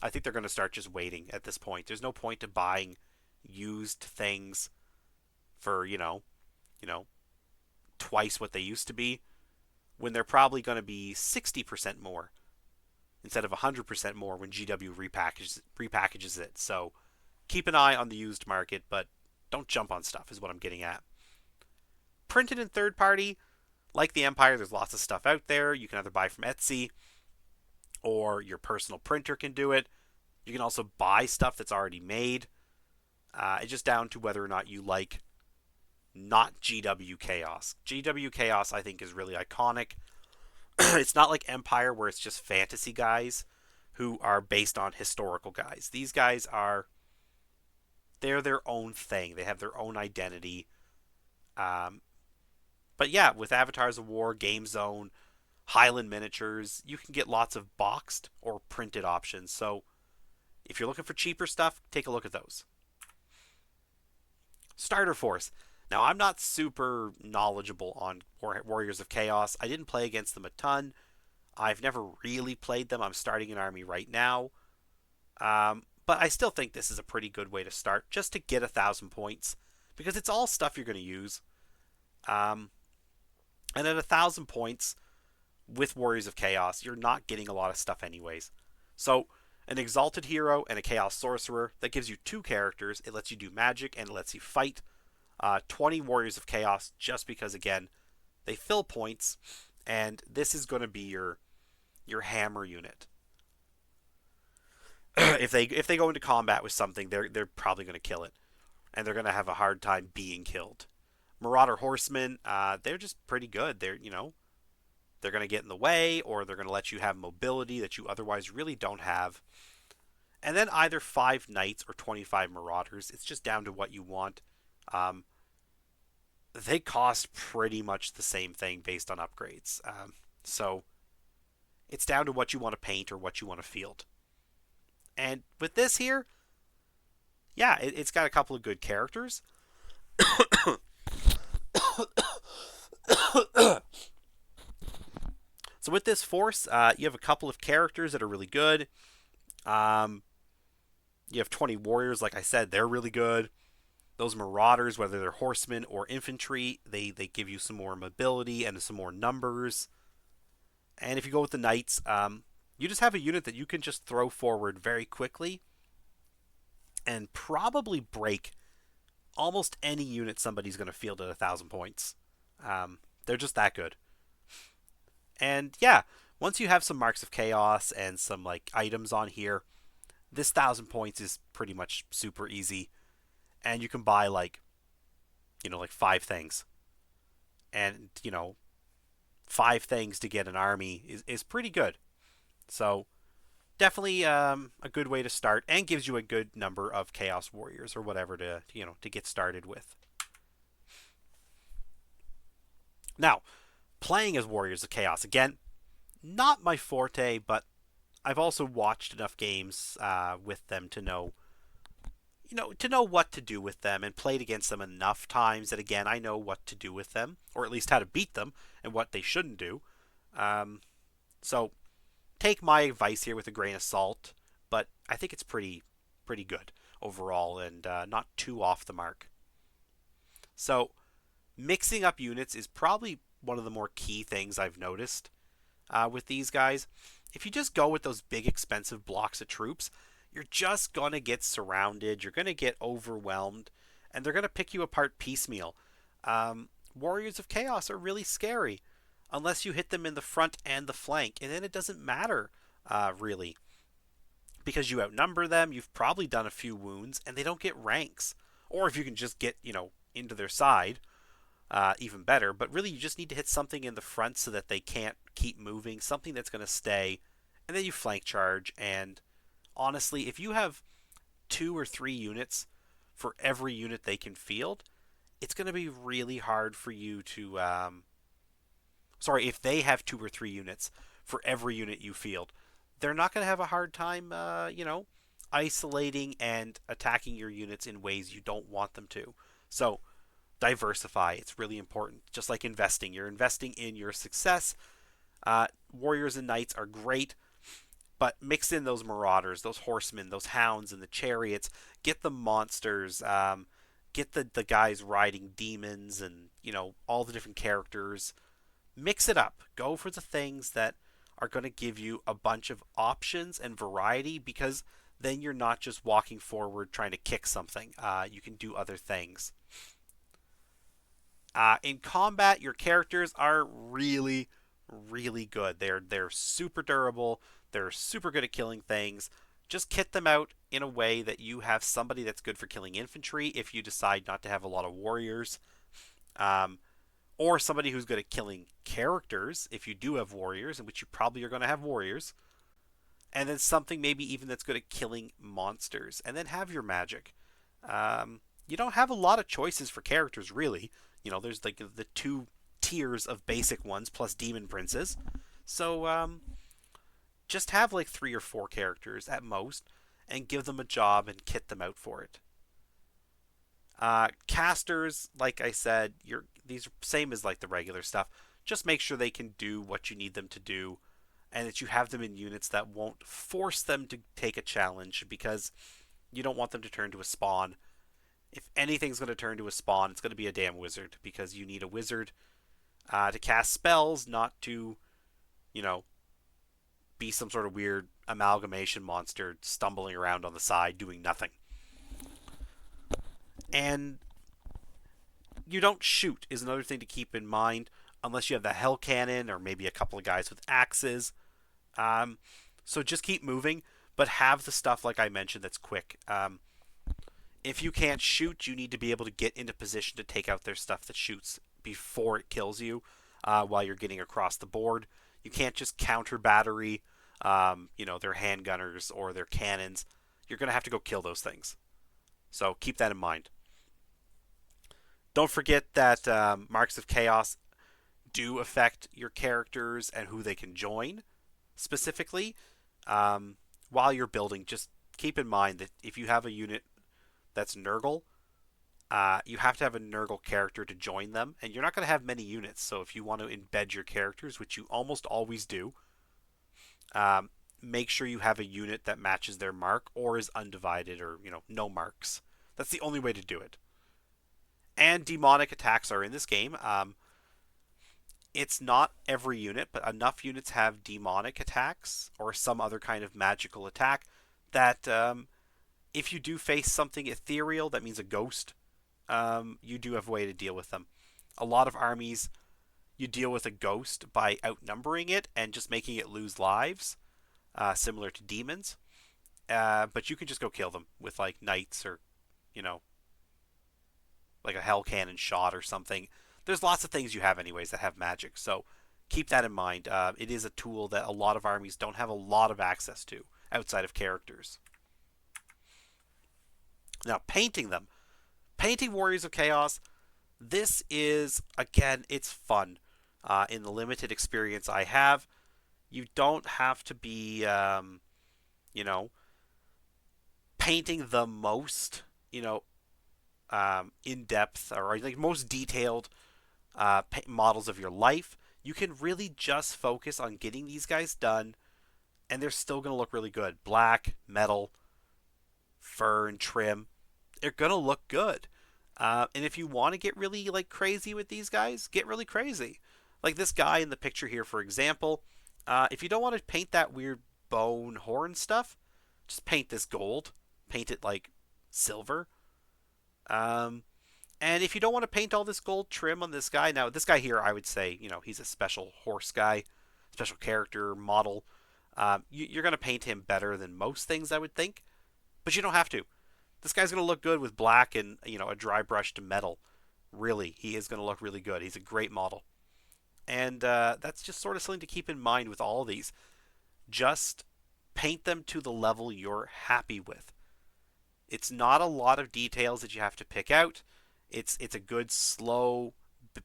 I think they're going to start just waiting at this point. There's no point to buying used things for, twice what they used to be when they're probably going to be 60% more instead of 100% more when GW repackages it. So keep an eye on the used market, but don't jump on stuff is what I'm getting at. Printed and third party, like the Empire, there's lots of stuff out there. You can either buy from Etsy or your personal printer can do it. You can also buy stuff that's already made. It's just down to whether or not you like not GW Chaos. GW Chaos, I think, is really iconic. It's not like Empire where it's just fantasy guys who are based on historical guys. These guys they're their own thing. They have their own identity. But yeah, with Avatars of War, Game Zone, Highland Miniatures, you can get lots of boxed or printed options. So if you're looking for cheaper stuff, take a look at those. Starter Force. Now, I'm not super knowledgeable on Warriors of Chaos. I didn't play against them a ton. I've never really played them. I'm starting an army right now. But I still think this is a pretty good way to start, just to get 1,000 points, because it's all stuff you're going to use. And at 1,000 points with Warriors of Chaos, you're not getting a lot of stuff anyways. So, an Exalted Hero and a Chaos Sorcerer, that gives you 2 characters. It lets you do magic and it lets you fight. 20 Warriors of Chaos, just because, again, they fill points, and this is going to be your hammer unit. if they go into combat with something, they're probably going to kill it, and they're going to have a hard time being killed. Marauder Horsemen, they're just pretty good. They're going to get in the way, or they're going to let you have mobility that you otherwise really don't have. And then either 5 Knights or 25 Marauders. It's just down to what you want. They cost pretty much the same thing based on upgrades. So it's down to what you want to paint or what you want to field. And with this here, yeah, it's got a couple of good characters. So with this force, you have a couple of characters that are really good. You have 20 warriors, like I said, they're really good. Those marauders, whether they're horsemen or infantry, they give you some more mobility and some more numbers. And if you go with the knights, you just have a unit that you can just throw forward very quickly and probably break almost any unit somebody's going to field at 1,000 points. They're just that good. And yeah, once you have some marks of chaos and some like items on here, this 1,000 points is pretty much super easy. And you can buy like 5 things. And, 5 things to get an army is pretty good. So definitely a good way to start, and gives you a good number of Chaos Warriors or whatever to get started with. Now, playing as Warriors of Chaos, again, not my forte, but I've also watched enough games with them to know, to know what to do with them and played against them enough times that again I know what to do with them, or at least how to beat them and what they shouldn't do. Um, so take my advice here with a grain of salt, but I think it's pretty good overall and not too off the mark. So mixing up units is probably one of the more key things I've noticed with these guys. If you just go with those big expensive blocks of troops, you're just going to get surrounded, you're going to get overwhelmed, and they're going to pick you apart piecemeal. Warriors of Chaos are really scary unless you hit them in the front and the flank, and then it doesn't matter really because you outnumber them, you've probably done a few wounds, and they don't get ranks. Or if you can just get, into their side, even better. But really, you just need to hit something in the front so that they can't keep moving, something that's going to stay, and then you flank charge. And honestly, if you have 2 or 3 units for every unit they can field, it's going to be really hard for you to. Sorry, if they have 2 or 3 units for every unit you field, they're not going to have a hard time, isolating and attacking your units in ways you don't want them to. So diversify. It's really important. Just like investing, you're investing in your success. Warriors and knights are great, but mix in those marauders, those horsemen, those hounds, and the chariots. Get the monsters. Get the guys riding demons, and all the different characters. Mix it up. Go for the things that are going to give you a bunch of options and variety, because then you're not just walking forward trying to kick something. You can do other things. In combat, your characters are really, really good. They're super durable. They're super good at killing things. Just kit them out in a way that you have somebody that's good for killing infantry if you decide not to have a lot of warriors. Um, or somebody who's good at killing characters if you do have warriors, in which you probably are going to have warriors. And then something maybe even that's good at killing monsters. And then have your magic. You don't have a lot of choices for characters, really. There's like the 2 tiers of basic ones plus demon princes. So just have like 3 or 4 characters at most, and give them a job and kit them out for it. Casters, like I said, these are same as like the regular stuff. Just make sure they can do what you need them to do, and that you have them in units that won't force them to take a challenge, because you don't want them to turn to a spawn. If anything's going to turn to a spawn, it's going to be a damn wizard, because you need a wizard to cast spells, not to, you know, be some sort of weird amalgamation monster stumbling around on the side doing nothing. And you don't shoot is another thing to keep in mind, unless you have the hell cannon or maybe a couple of guys with axes. So just keep moving, but have the stuff like I mentioned that's quick. If you can't shoot, you need to be able to get into position to take out their stuff that shoots before it kills you while you're getting across the board. You can't just counter battery, their handgunners or their cannons. You're going to have to go kill those things. So keep that in mind. Don't forget that Marks of Chaos do affect your characters and who they can join specifically. While you're building, just keep in mind that if you have a unit that's Nurgle, you have to have a Nurgle character to join them, and you're not going to have many units. So if you want to embed your characters, which you almost always do, make sure you have a unit that matches their mark or is undivided, or no marks. That's the only way to do it. And demonic attacks are in this game. It's not every unit, but enough units have demonic attacks or some other kind of magical attack that if you do face something ethereal, that means a ghost, you do have a way to deal with them. A lot of armies, you deal with a ghost by outnumbering it and just making it lose lives, similar to demons. But you can just go kill them with like knights or, like a hell cannon shot or something. There's lots of things you have anyways that have magic, so keep that in mind. It is a tool that a lot of armies don't have a lot of access to outside of characters. Now, painting them. Painting Warriors of Chaos, this is, again, it's fun. In the limited experience I have, you don't have to be, painting the most you know, in depth or like most detailed models of your life, you can really just focus on getting these guys done, and they're still going to look really good. Black, metal, fur, and trim. They're going to look good. And if you want to get really like crazy with these guys, get really crazy. Like this guy in the picture here, for example. If you don't want to paint that weird bone horn stuff, just paint this gold. Paint it like silver. Um, and if you don't want to paint all this gold trim on this guy, now this guy here, I would say, he's a special horse guy, special character model. You're going to paint him better than most things, I would think, but you don't have to. This guy's going to look good with black and a dry brushed metal. Really, he is going to look really good. He's a great model, and that's just sort of something to keep in mind with all of these. Just paint them to the level you're happy with. It's not a lot of details that you have to pick out. It's a good slow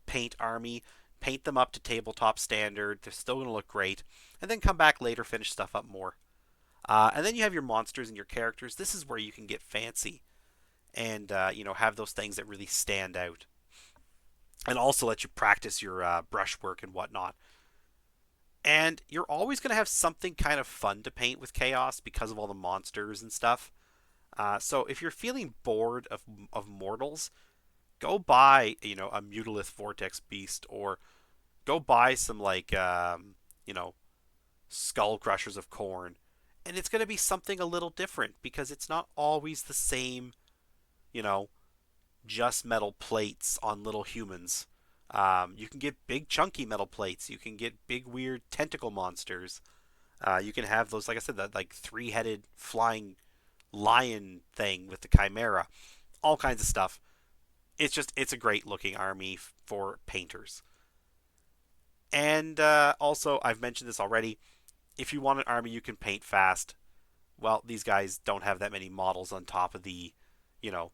paint army. Paint them up to tabletop standard. They're still going to look great, and then come back later, finish stuff up more. And then you have your monsters and your characters. This is where you can get fancy and have those things that really stand out, and also let you practice your brushwork and whatnot. And you're always going to have something kind of fun to paint with Chaos because of all the monsters and stuff. So if you're feeling bored of mortals, go buy a Mutalith Vortex Beast, or go buy some like Skull Crushers of Corn, and it's going to be something a little different because it's not always the same, you know, just metal plates on little humans. You can get big chunky metal plates. You can get big weird tentacle monsters. You can have those, like I said, that like three-headed flying lion thing with the chimera. All kinds of stuff. It's a great looking army for painters. And also, I've mentioned this already. If you want an army you can paint fast, well, these guys don't have that many models on top of the, you know,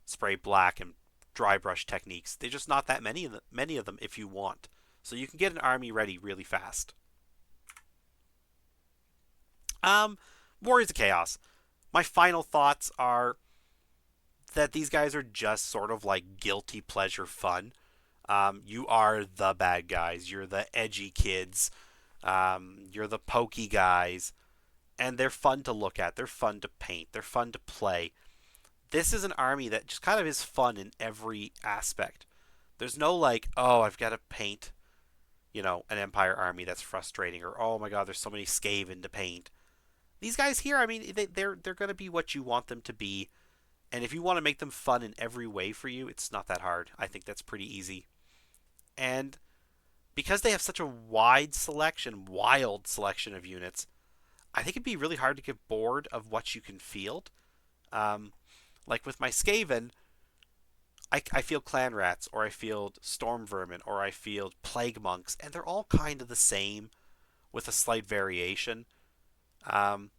spray black and dry brush techniques. They're just not that many of them if you want. So you can get an army ready really fast. Um, Warriors of Chaos. My final thoughts are that these guys are just sort of like guilty pleasure fun. You are the bad guys. You're the edgy kids. You're the pokey guys. And they're fun to look at. They're fun to paint. They're fun to play. This is an army that just kind of is fun in every aspect. There's no like, oh, I've got to paint, an Empire army that's frustrating, or oh my god, there's so many Skaven to paint. These guys here, I mean, they're going to be what you want them to be, and if you want to make them fun in every way for you, it's not that hard. I think that's pretty easy. And because they have such a wild selection of units, I think it'd be really hard to get bored of what you can field. Um, like with my Skaven, I field clan rats, or I field storm vermin, or I field plague monks, and they're all kind of the same with a slight variation. Um,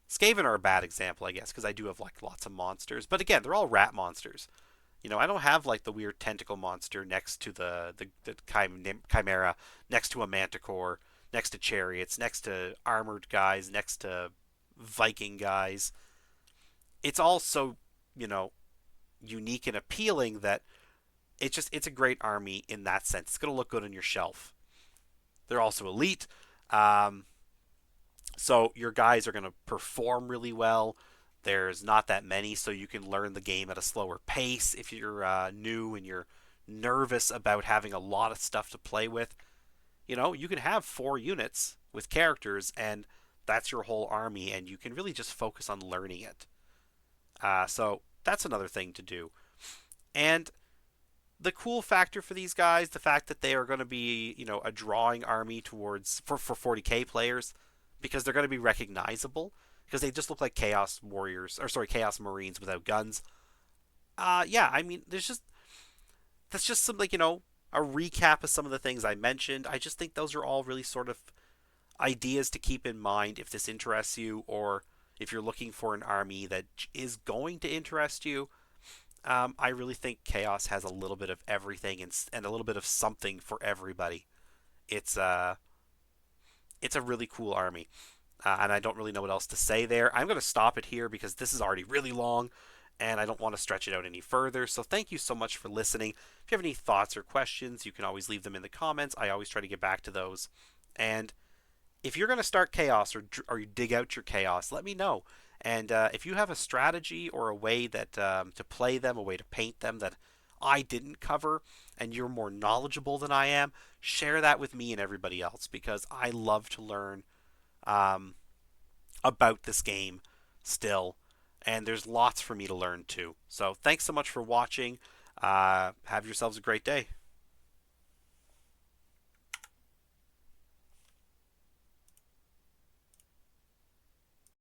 Skaven are a bad example, I guess, because I do have like lots of monsters, but again, they're all rat monsters. I don't have like the weird tentacle monster next to the chimera, next to a manticore, next to chariots, next to armored guys, next to Viking guys. It's all so, you know, unique and appealing that it's a great army in that sense. It's going to look good on your shelf. They're also elite. Um, so your guys are going to perform really well. There's not that many, so you can learn the game at a slower pace if you're new and you're nervous about having a lot of stuff to play with. You can have 4 units with characters, and that's your whole army, and you can really just focus on learning it. So that's another thing to do. And the cool factor for these guys, the fact that they are going to be, a drawing army towards for 40k players, because they're going to be recognizable, because they just look like Chaos Warriors, or sorry, Chaos Marines without guns. Yeah, I mean, that's just some like a recap of some of the things I mentioned. I just think those are all really sort of ideas to keep in mind if this interests you, or if you're looking for an army that is going to interest you. I really think Chaos has a little bit of everything, and a little bit of something for everybody. It's it's a really cool army, and I don't really know what else to say there. I'm going to stop it here because this is already really long, and I don't want to stretch it out any further. So thank you so much for listening. If you have any thoughts or questions, you can always leave them in the comments. I always try to get back to those. And if you're going to start chaos or you dig out your chaos, let me know. And if you have a strategy or a way that to play them, a way to paint them that I didn't cover, and you're more knowledgeable than I am, share that with me and everybody else because I love to learn um, about this game still, and there's lots for me to learn too. So thanks so much for watching. Have yourselves a great day.